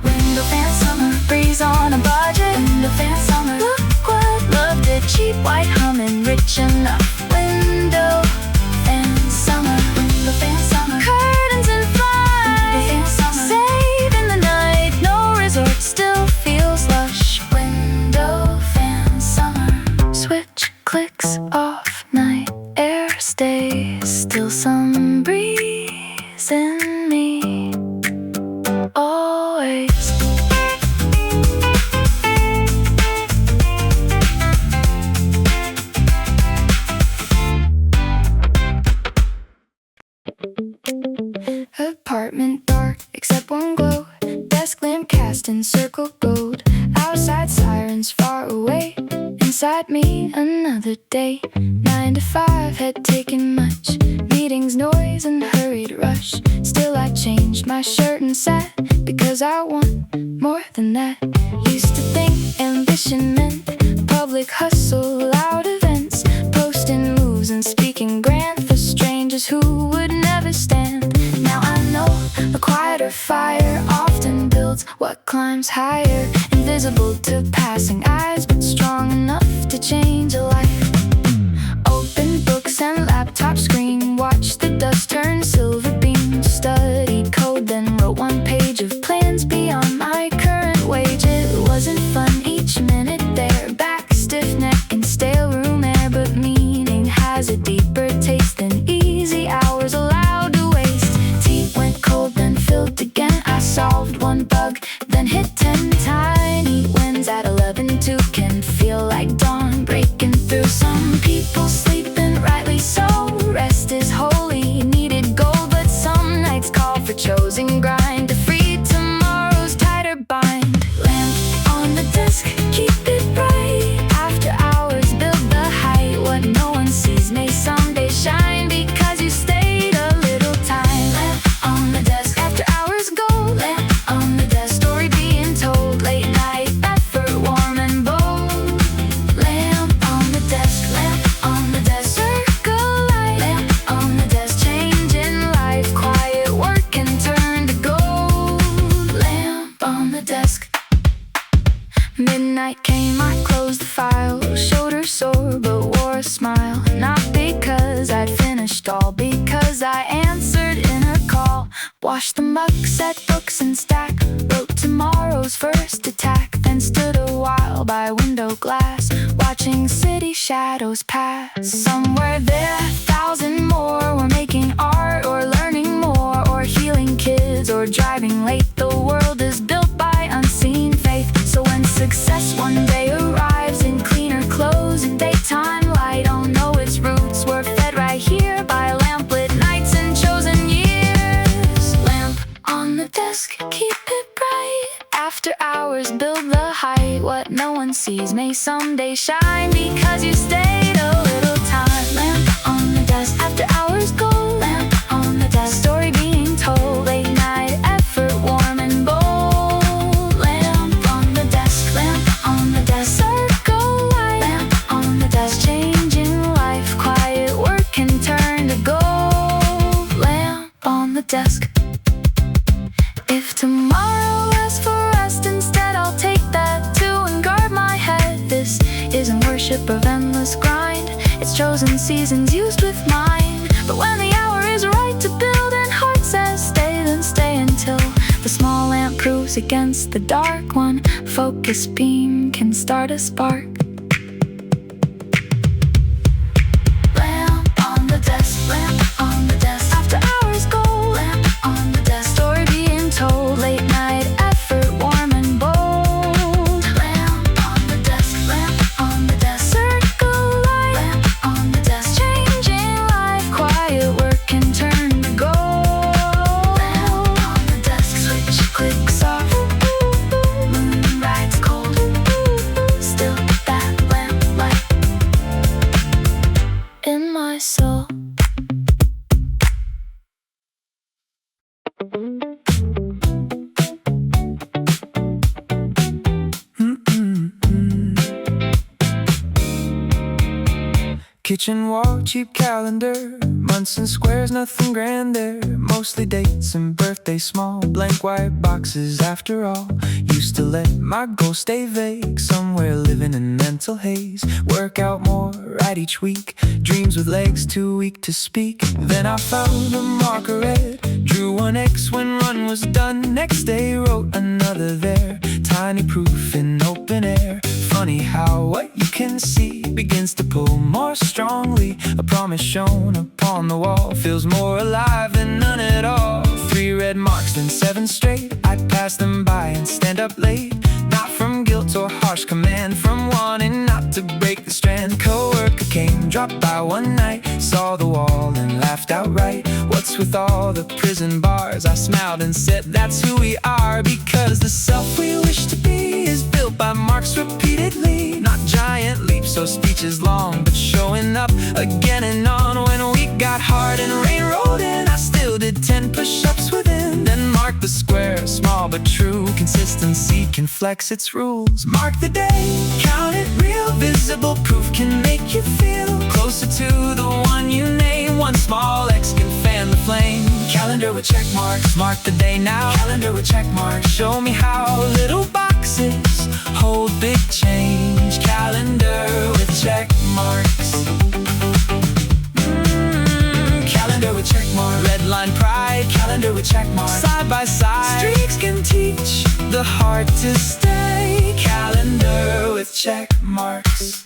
Window fan summer, breeze on a budget. Window fan summer, look what loved it. Cheap white humming, rich enough. Window fan summer, window fan summer, curtains and flies, saving the night. No resort still feels lush. Window fan summer, switch clicks off, night air stays still. Some breeze in me always. Apartment dark, except one glow. Desk lamp cast in circle gold. Outside sirens far away. Inside me another day. 9 to 5 had taken much. Meetings, noise, and hurried rush. Still I changed my shirt and sat, because I want more than that. Used to think ambition meant public hustle, loud events, posting moves and speaking grand for strangers who would never stand. Now I know a quieter fire often builds what climbs higher, invisible to passing eyes, but strong enough to change a life. Open books and laptop screen, watch the dust turn silver beams. Studied code, then wrote one page of plans beyond my current wage. It wasn't fun each minute there, back stiff neck and stale room air, but meaning has a deeper taste than easy hours allowed to waste. Tea went cold, then filled again. I solved one bug, then hit 10 tiny wins. At 11 too can feel like dawn breaking through. Some people sleeping rightly so, rest is holy, needed gold, but some nights call for chosen grind to free tomorrow's tighter bind. Lamp on the desk, keep it bright. After hours build the height. What no one sees may someday shine, because you stayed a little time. Lamp on the desk, after hours go. Lamp on the desk, story being told. Late night effort, warm and bold. Lamp on the desk, lamp on the desk, circle light. Lamp on the desk, changing life, quiet work can turn to gold. Lamp on the desk. Midnight came, I closed the file, shoulder sore but wore a smile. Not because I'd finished all, because I answered in her call. Washed the muck, set books in stack, wrote tomorrow's first attack. Then stood a while by window glass, watching city shadows pass. Somewhere there, 1,000 more were making art, or learning more, or healing kids, or driving late. The world is built by unseen faith. So when success one day arrives in cleaner clothes and daytime light, I'll know its roots were fed right here by lamplit nights and chosen years. Lamp on the desk, keep it bright. After hours build the height. What no one sees may someday shine, because you stayed a little time. Lamp on the desk, after hours go. Lamp on the desk, story being told. Late night effort, warm and bold. Lamp on the desk, lamp on the desk, circle light. Lamp on the desk, changing life, quiet work can turn to gold. Lamp on the desk. If tomorrow asks for rest instead, I'll take that too and guard my head. This isn't worship of endless grind, it's chosen seasons used with mine. But when the hour is right to build and heart says stay, then stay until the small lamp proves against the dark one. Focus beam can start a spark. Lamp on the desk, lamp on the desk, after hours go. Lamp on the desk, story being told. Late night effort, warm and bold. Lamp on the desk, lamp on the desk, circle light. Lamp on the desk, changing life, quiet work can turn to gold. Lamp on the desk, switch clicks off. Moon rides cold, still that lamp light in my soul. kitchen wall, cheap calendar, months and squares, nothing grand there. Mostly dates and birthdays, small blank white boxes after all. Used to let my goals stay vague, somewhere living in mental haze. Work out more, write each week, dreams with legs too weak to speak. Then I found a marker red, drew one X when run was done. Next day wrote another there, tiny proof in open air. Funny how what you can see begins to pull more strongly. A promise shown upon the wall feels more alive than none at all. 3 red marks, then 7 straight. I'd pass them by and stand up late. Not from guilt or harsh command, from wanting not to break the strand. Coworker came, dropped by one night, saw the wall and laughed outright. What's with all the prison bars? I smiled and said that's who we are. Because the self we wish to be is built by marks repeatedly. Not giant leaps or speeches long, but showing up again and on. When we got hard and rain rolled in, I still did 10 push-ups within. Then mark the square, small but true. Consistency can flex its rules. Mark the day, count it real. Visible proof can make you feel closer to the one you name. One small X can fan the flame. Calendar with check marks, mark the day now. Calendar with check marks, show me how little boxes hold big change. Calendar with check marks. Calendar with check marks. Red line pride, calendar with check marks. Side by side, streaks can teach the heart to stay. Calendar with check marks.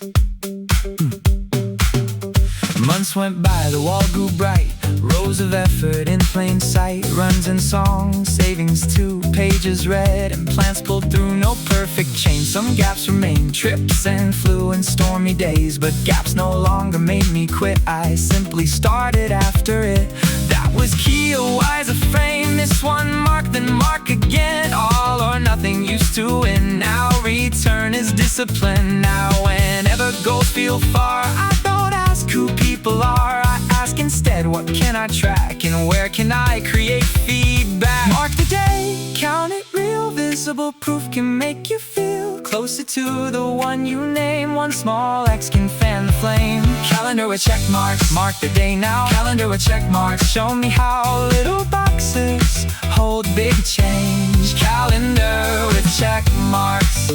Months went by, the wall grew bright. Rows of effort in plain sight. Runs and songs, savings 2 pages read, and plans pulled through, no perfect change. Some gaps remain, trips and flew and stormy days. But gaps no longer made me quit, I simply started after it. That was key, a wiser frame. This one mark, then mark again. All or nothing used to win, now return is discipline. Now whenever goals feel far, I don't ask who people are, I ask instead what can I track and where can I create feedback. Mark the day, count it real. Visible proof can make you feel closer to the one you name. One small X can fan the flame. Calendar with check marks, mark the day now. Calendar with check marks, show me how little boxes hold big change. Calendar with check marks.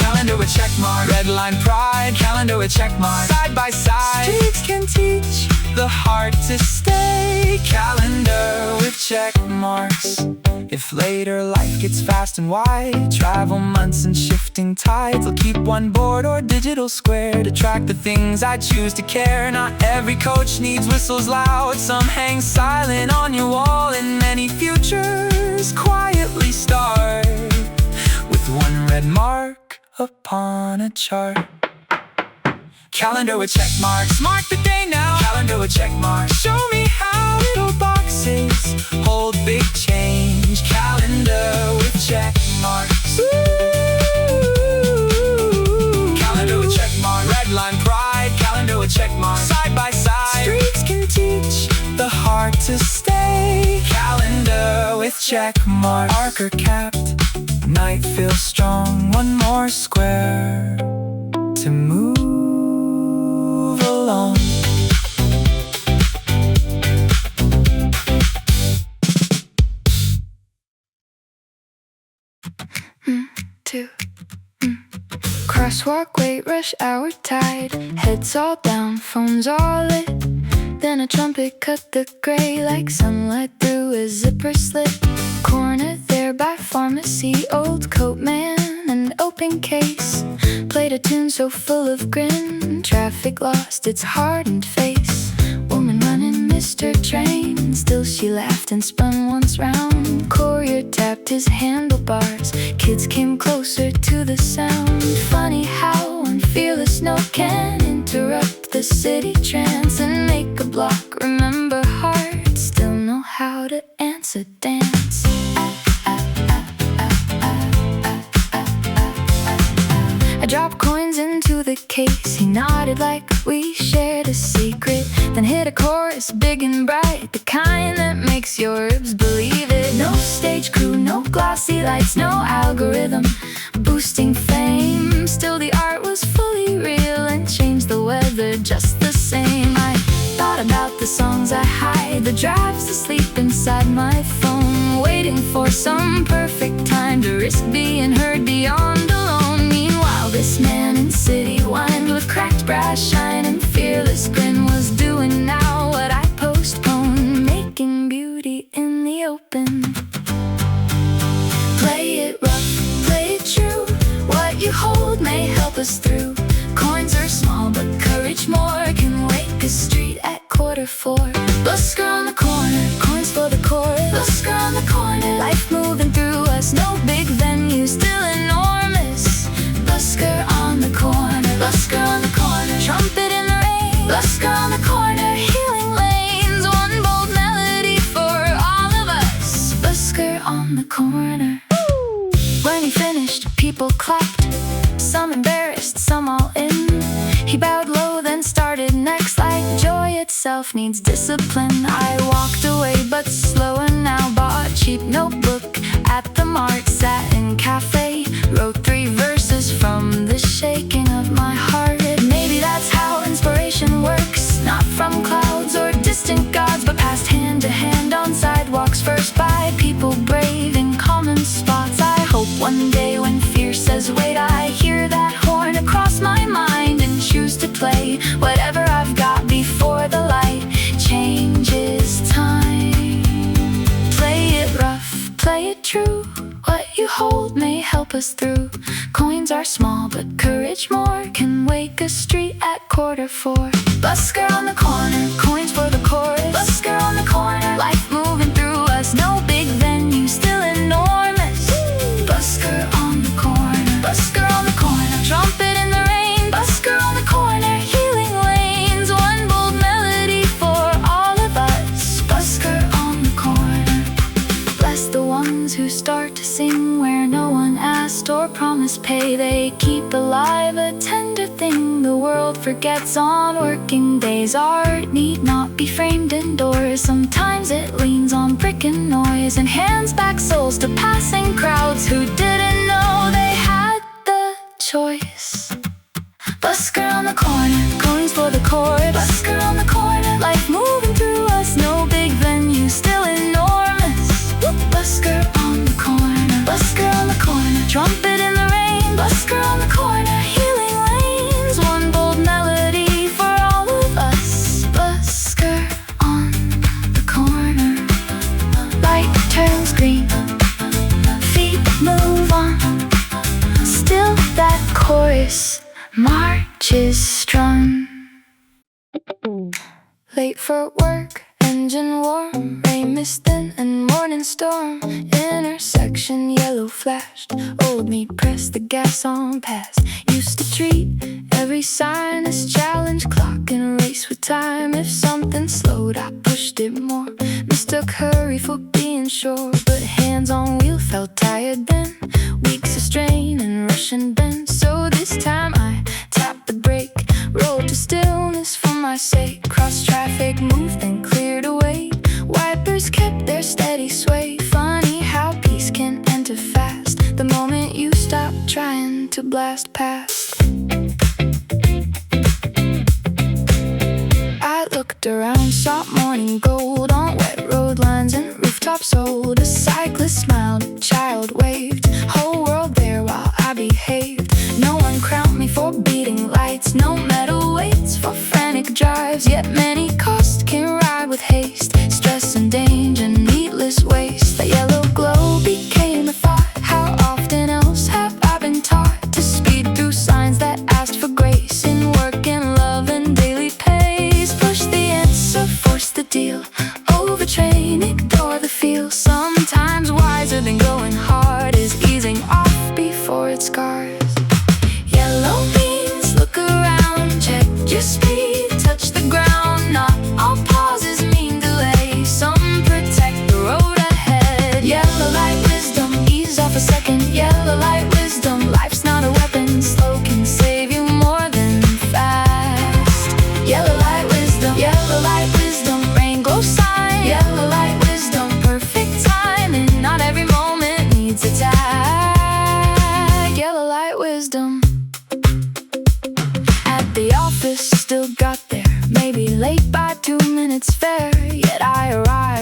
Calendar with check marks. Red line pride, calendar with check marks. Side by side, streaks can teach the heart to stay. Calendar with check marks. If later life gets fast and wide, travel months and shifting tides, I'll keep one board or digital square to track the things I choose to care. Not every coach needs whistles loud. Some hang silent on your wall, and many futures quietly start with one red mark upon a chart. Calendar with check marks, mark the day now. Calendar with check marks, show me how little boxes hold big change. Calendar with check marks. Ooh. Calendar with check marks. Red line pride, calendar with check marks. Side by side, streaks can teach the heart to stay. Calendar with check marks. Marker capped, night feels strong. One more square to move along. Crosswalk, wait, rush hour, tide. Heads all down, phones all lit. Then a trumpet cut the gray like sunlight through a zipper slit. Corner there by pharmacy, old coat man and open case. Played a tune so full of grin, traffic lost its hardened face. Woman running missed her train, still she laughed and spun once round. Courier tapped his handlebars, kids came closer to the sound. Funny how one fearless note can interrupt the city trance and make a block remember heart, still know how to answer dance. I dropped coins into the case, he nodded like we shared a secret. Then hit a chorus big and bright, the kind that makes your ribs believe it. No stage crew, no glossy lights, no algorithm boosting fame. Still the art was fully be real and change the weather just the same. I thought about the songs I hide, the drafts asleep inside my phone, waiting for some perfect time to risk being heard beyond alone. Meanwhile, this man in city whined with cracked brass shine and fearless grin was doing now what I postponed, making beauty in the open. Play it rough, play it true. What you hold may help us through. Coins are small, but courage more can wake a street at 4:15. Busker on the corner, coins for the chorus. Busker on the corner, life moving through us. No big venue, still enormous. Busker on the corner, busker on the corner. Trumpet in the rain, busker on the corner. Healing lanes, one bold melody for all of us. Busker on the corner. When he finished, people clapped, some embarrassed, some all in. He bowed low, then started next, like joy itself needs discipline. I walked away, but slower now, bought a cheap notebook at the mart, sat in cafe, wrote 3 verses from the shaking of my heart. Maybe that's how inspiration works, not from clouds or distant gods, but passed hand to hand on sidewalks, first by people brave in common spots. I hope one day when fear says wait, I hear that horn across my mind and choose to play whatever I've got before the light changes time. Play it rough, play it true. What you hold may help us through. Coins are small, but courage more can wake a street at 4:15. Busker on the corner, coins for the chorus. Busker on the corner, life moving through us. No big venue, still enormous. Busker on the corner, busker on the corner. Trumpet in the rain, busker on the corner. Healing lanes, one bold melody for all of us. Busker on the corner. Bless the ones who start to sing where no one asked or promised pay. They keep alive a tender thing the world forgets on working days. Art need not be framed indoors. Sometimes it leans on brick and noise and hands back souls to passing crowds who didn't know they had the choice. Busker on the corner, coins for the chorus. Busker on the corner, life moving through us. No big venue, still enormous. Busker on the corner, busker on the corner. Trumpet in the rain, busker on the corner. Healing lanes, one bold melody for all of us. Busker on the corner. Light turns green, feet move on. Still that chorus marches strung. Late for work, engine warm, rain mist thin and morning storm. Intersection yellow flashed, old me pressed the gas on past. Used to treat every sign as challenge, clock and race with time. If something slowed, I pushed it more. Mistook hurry for being sure, but hands on wheel felt tired then. Weeks of strain and rush and bend. So this time I tapped the brake, rolled to stillness for my sake. Cross traffic moved then cleared away. Wipers kept their steady sway. Funny how peace can enter fast the moment you stop trying to blast past. I looked around, saw morning gold on wet road lines and rooftops old. A cyclist smiled, a child waved, whole world there while I behaved. No one crowned me for beating lights, no medal waits for frantic drives. Yet many costs can ride with haste, stress and danger, needless waste. That yellow glow became a thought. How often else have I been taught to speed through signs that asked for grace? In work and love and daily pace, push the answer, force the deal. Overtrain, ignore the feel. Sometimes wiser than going hard is easing off before it scars. Yellow means look around, check your speed, touch the ground. Not all pauses mean delay, some protect the road ahead. Yellow light wisdom, ease off a second. Yellow light wisdom, life's not a weapon, slow can save you more than fast. Yellow light wisdom, rain glow sign.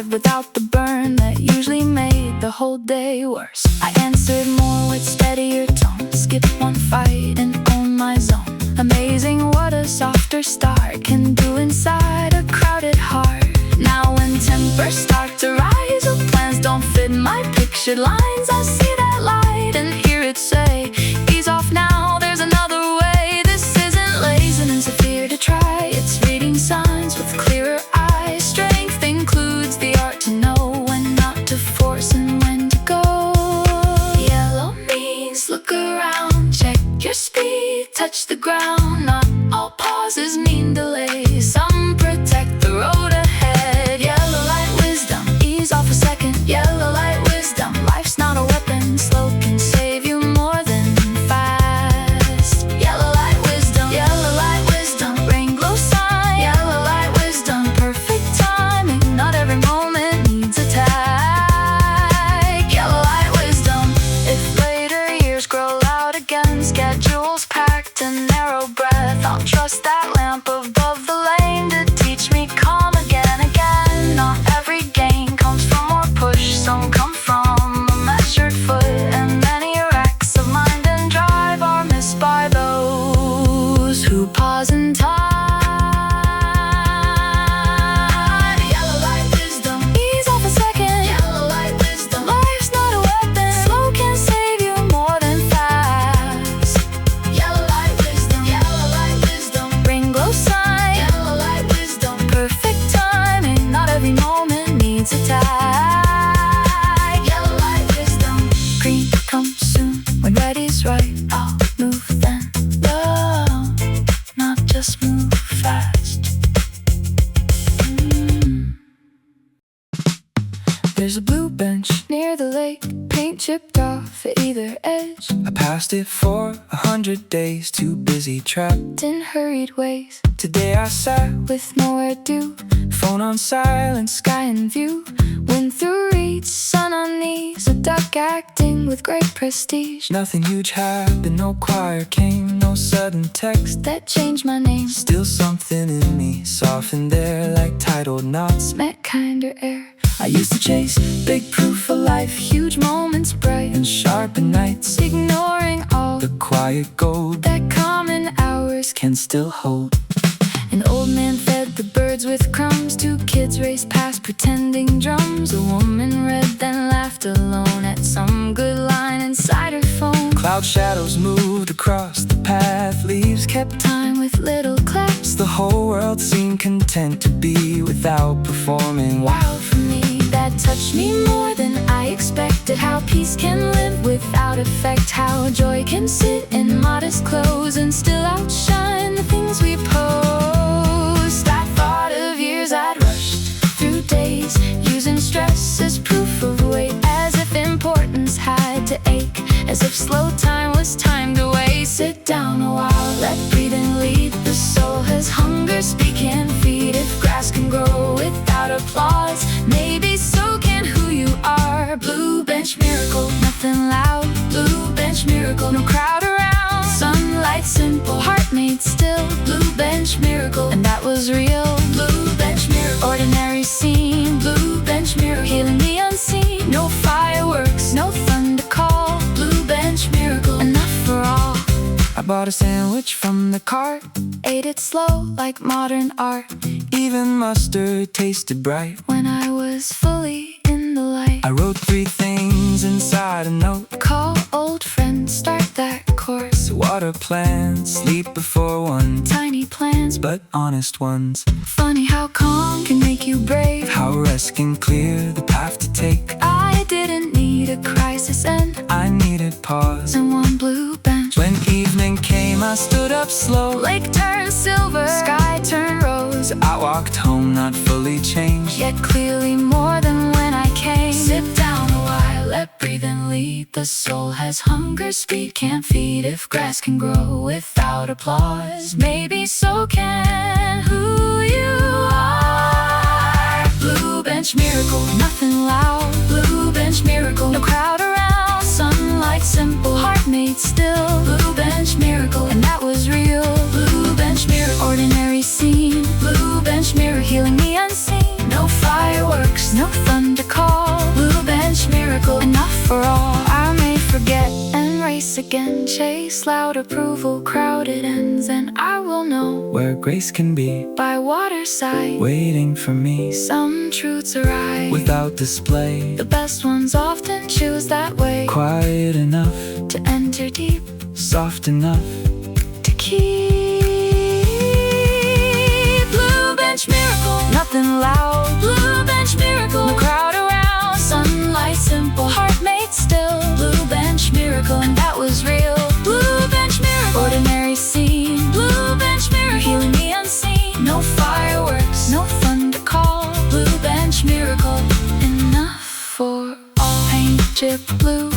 survive without the burn that usually made the whole day worse. I answered more with steadier tone, skip one fight and own my zone. Amazing what a softer start can do inside a crowded heart. Now when tempers start to rise, or plans don't fit my pictured lines, I see that light and hear it say, ease off now, there's another way. This isn't laziness or fear to try, it's reading signs with clearer eyes. Strength includes the art to know when not to force and when to go. Yellow means look around, check your speed, touch the ground. Not all pauses mean delays, some protect the road ahead. Yellow light wisdom, ease off a second. Yellow light wisdom, life's not a weapon, slow can save you more than fast. Yellow light wisdom, rain glow sign. Yellow light wisdom, perfect timing, not every moment needs a tag. Yellow light wisdom, if later years grow loud again, schedules packed and narrow breath, I'll trust that lamp above the lane to teach me calm again. Not every gain comes from more push, some come from a measured foot, and many wrecks of mind and drive are missed by those who pause and tide. Yellow light wisdom, ease off a second. Yellow light wisdom, life's not a weapon, slow can save you more than fast. Yellow light wisdom, ring glow sign. Yellow light wisdom, perfect timing, not every moment needs a tag. Yellow light wisdom, green comes soon, when ready's right, I'll move then. Love, not just move fast. There's a blue bench near the lake, paint chipped off at either edge. I passed it for 100 days, too busy trapped In hurried ways, Today I sat, with nowhere to, phone on silent, sky in view, wind through reach, sun on knees, a duck acting with great prestige. nothing huge happened, no choir came, no sudden text. That changed my name, Still something in me, softened there like tidal knots. met kinder air. I used to chase big proof of life, Huge moments bright, and sharpen nights. ignoring all The quiet gold that common hours can still hold. An old man fed the birds with crumbs, 2 kids raced past pretending drums. A woman read then laughed alone at some good line inside her phone. Cloud shadows moved across the path, leaves kept Time with little claps, the whole world seemed content to be without performing. wow for me, that touched me more than I expected. How peace can live without effect, how joy can sit in modest clothes and still outshine the things we post. I thought of years I'd rushed through days, using stress as proof of weight, as if importance had to ache, as if slow time was time to waste. Sit down a while, let breathe and lead. The soul has hunger, speak and feed. If grass can grow without applause, maybe so can who you are. Blue bench miracle, nothing loud. Blue bench miracle, no crowd around. Sunlight simple, heart made still. Blue bench miracle, and that was real. Blue bench miracle, ordinary scene. Blue bench miracle, healing the unseen. No fireworks, no thunder call. Blue bench miracle, enough for all. I bought a sandwich from the cart, Ate it slow like modern art. even mustard tasted bright. When I was fully in the light, I wrote 3 things inside a note. call old friends, start that course. Water plants, sleep before 1, Tiny plans, but honest ones. funny how calm can make you brave. How rest can clear the path to take. I didn't need a crisis and I needed pause. one blue bench. When evening came, I stood up slow. Lake turned silver, sky turned rose. I walked home not fully changed, Yet clearly more than when I came. Sit down a while, let breathe and lead. The soul has hunger, speed can't feed. If grass can grow without applause, maybe so can who you are. Blue bench miracle, nothing loud. Blue bench miracle, no crowd around. Sunlight simple, heart made still. Blue bench miracle, and that was real. Blue bench miracle, ordinary scene. Blue bench mirror, healing the unseen. No fireworks, no again, chase loud approval, crowded ends, and I will know where grace can be by waterside, waiting for me. some truths arise Without display, the best ones often choose that way, quiet enough, to enter deep, soft enough. to keep. Blue bench miracle, nothing loud. Blue bench miracle, no crowd around. Sunlight simple, heart made still. Blue bench miracle, and that was real. Blue bench miracle, ordinary scene. Blue bench miracle, healing the unseen. No fireworks, no thunder call. Blue bench miracle, enough for all. Paint chip blue,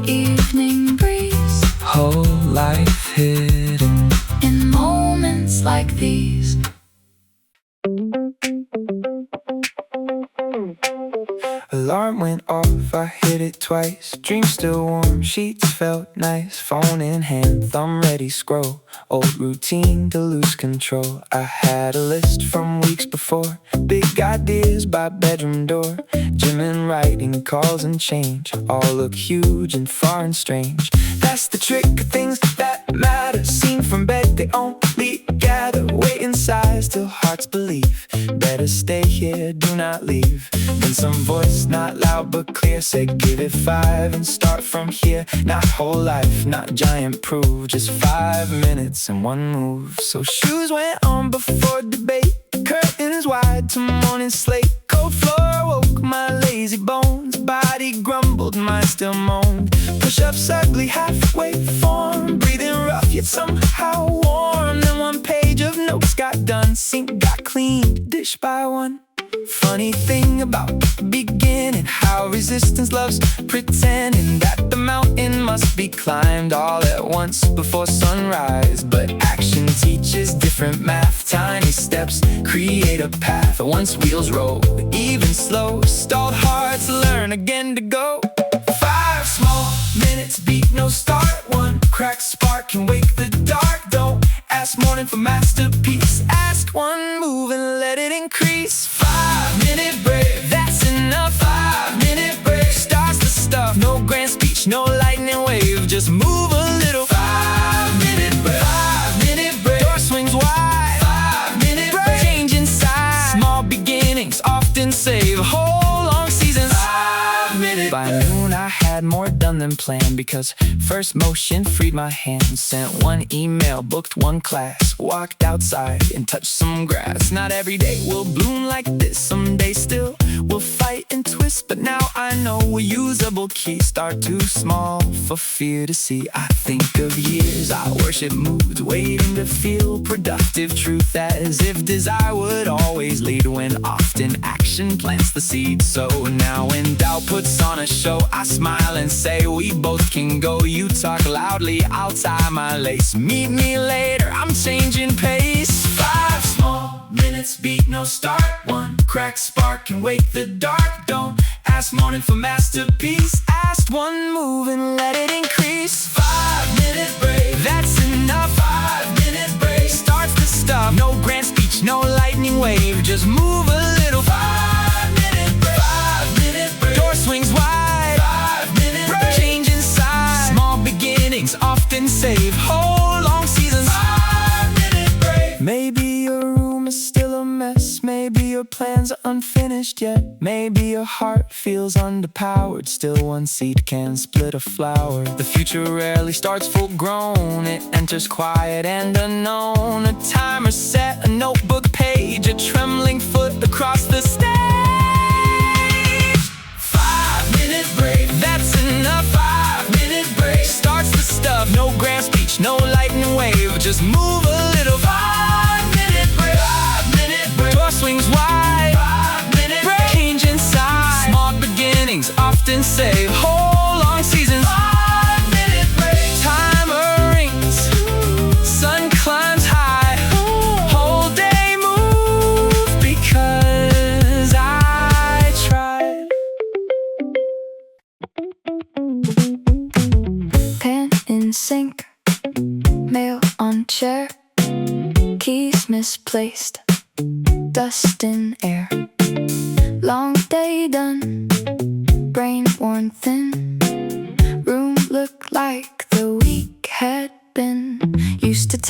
evening breeze. Whole life hidden In moments like these. Alarm went off, I hit it twice. Dream still warm, sheets felt nice. Phone in hand, thumb ready, scroll. Old routine to lose control. I had a list from weeks before. Big ideas by bedroom door. Gym and writing, calls and change. All look huge and far and strange. That's the trick of things that matter. Seen from bed, they only gather. Wait in size till hearts believe. Better stay here, do not leave. Then some voice, not loud but clear, said give it 5 and start from here. Not whole life, not giant proof, just 5 minutes and one move. So shoes went on before debate. Curtains wide to morning slate. Cold floor woke my lazy bones. Body grumbled, mind still moaned. Push-ups ugly, halfway formed. Breathing rough yet somehow warm. Then one page of notes got done. Sink got cleaned, dish by one. Funny thing about the beginning, how resistance loves pretending that the mountain must be climbed all at once before sunrise. But action teaches different math. Tiny steps create a path. Once wheels roll, even slow, stalled hearts learn again to go. 5 small minutes beat no start. One cracked spark can wake the dark. Don't ask morning for masterpiece. Ask one move and let it increase. 5-minute break, that's enough. 5-minute break starts the stuff. No grand speech, no lightning wave, just move a little. 5-minute break, 5-minute break. Door swings wide. 5-minute break, change inside. Small beginnings often save whole long seasons. 5-minute. By noon I had more done than planned, because first motion freed my hands. Sent one email, booked one class, walked outside and touched some grass. Not every day will bloom like this. Some days still will fight and twist, but now I know a usable key. Start too small for fear to see. I think of years, I worship moods, waiting to feel productive truth, as if desire would always lead, when often action plants the seed. So now when doubt puts on a show, I smile and say we both can go. You talk loudly, I'll tie my lace. Meet me later, I'm changing pace. 5 small minutes beat no start. One cracked spark can wake the dark. Don't ask morning for masterpiece. Ask one move and let it increase. 5-minute break, that's enough. 5-minute break starts the stuff. No grand speech, no lightning wave, just move a little. 5-minute break, 5-minute break. Door swings wide. 5-minute break, change inside. Small beginnings often save whole long seasons. 5-minute break. Maybe your room is still a mess. Maybe your plans are unfinished yet. Maybe your heart feels underpowered. Still one seed can split a flower. The future rarely starts full grown. It enters quiet and unknown. A timer set, a notebook page, a trembling foot across the stage. 5-minute break, that's enough. 5-minute break starts the stuff. No grand speech, no lightning wave, just move a little. 5-minute break, 5-minute break. Door swings wide. 5-minute break, change inside. Small beginnings often save whole long seasons. 5-minute break, timer rings, sun climbs high. Whole day move because I tried. Pen in sink, mail on chair, keys misplaced, dust in air. Long day done, brain worn thin, room look like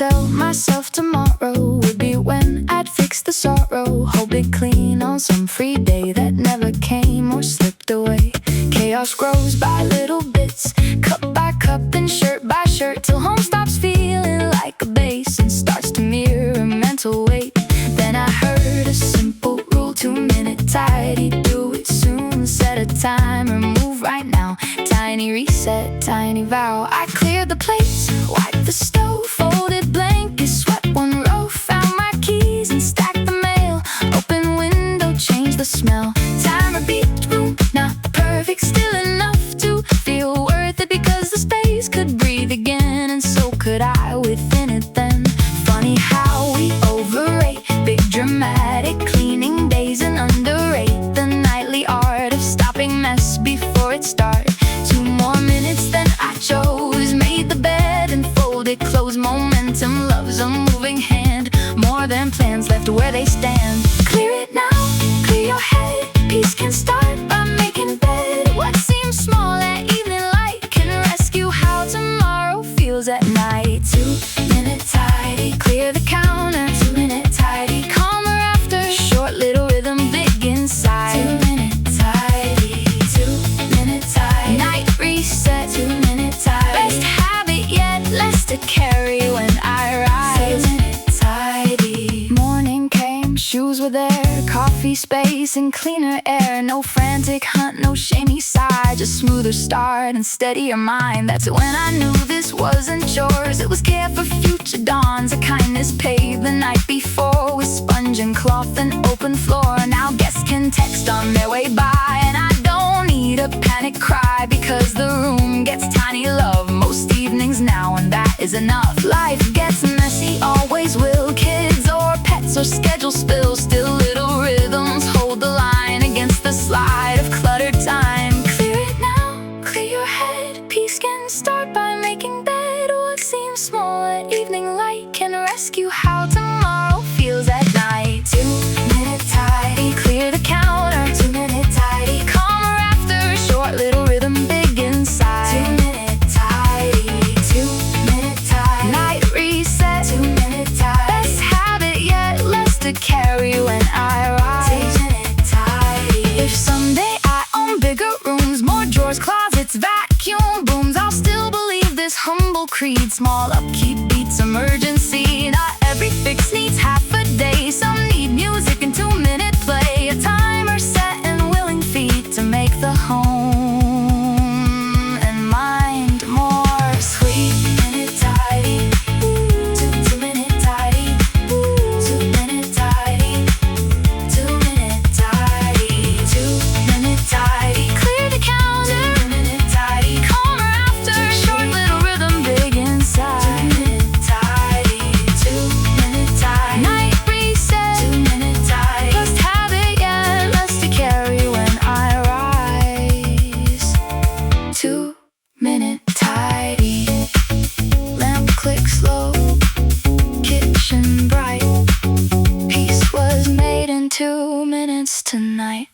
tell myself tomorrow would be when I'd fix the sorrow, hold it clean on some free day that never came or slipped away. Chaos grows by little bits, cup by cup and shirt by shirt, till home stops feeling like a base and starts to mirror mental weight. Then I heard a simple rule, 2-minute tidy, do it soon, set a timer, move right now, tiny reset, tiny vow. I cleared the plates, wiped the stove, folded blankets, swept one row, found my keys and stacked the mail, open window, changed the smell, timer beat, room not perfect, still enough to feel worth it, because the space could breathe again, and so could I within it then. Funny how we overrate big dramatic cleaning days and underrate the nightly art of stopping mess before it starts. 2 more minutes then I chose, made the bed and folded clothes. Momentum loves a moving hand, more than plans left where they stand. Clear it now, clear your head, peace can start by making bed. What seems small at evening light can rescue how tomorrow feels at night. 2-minute tidy, clear the counter, 2-minute tidy, calmer after, short little rhythm big inside. 2-minute tidy, 2-minute tidy, night reset, 2-minute tidy, best habit yet, less to carry when I rise. 2-minute tidy. Morning came, shoes were there, coffee space and cleaner air, no frantic hunt, no shamey sigh, just smoother start and steadier mind. That's when I knew this wasn't chores, it was care for future dawns, a kindness paid the night before with sponge and cloth and open floor. Now guests can text on their way by, and I don't need a panic cry, because the room gets tiny love most evenings now, and that is enough. Life gets messy, always will, kids or pets or schedule spills, still little rhythms hold the line against the slide of cluttered time. Clear it now, clear your head, peace can start by making bed. What seems small at evening light can rescue how tomorrow feels at night. 2-minute tidy, clear the counter, 2-minute tidy, calmer after, short little rhythm big inside. 2-minute tidy, 2-minute tidy, night reset, 2-minute tidy, best habit yet, less to carry when I rise. 2-minute tidy. If someday I own bigger rooms, more drawers, closets, vacuum booms, I'll still believe this humble creed. Small up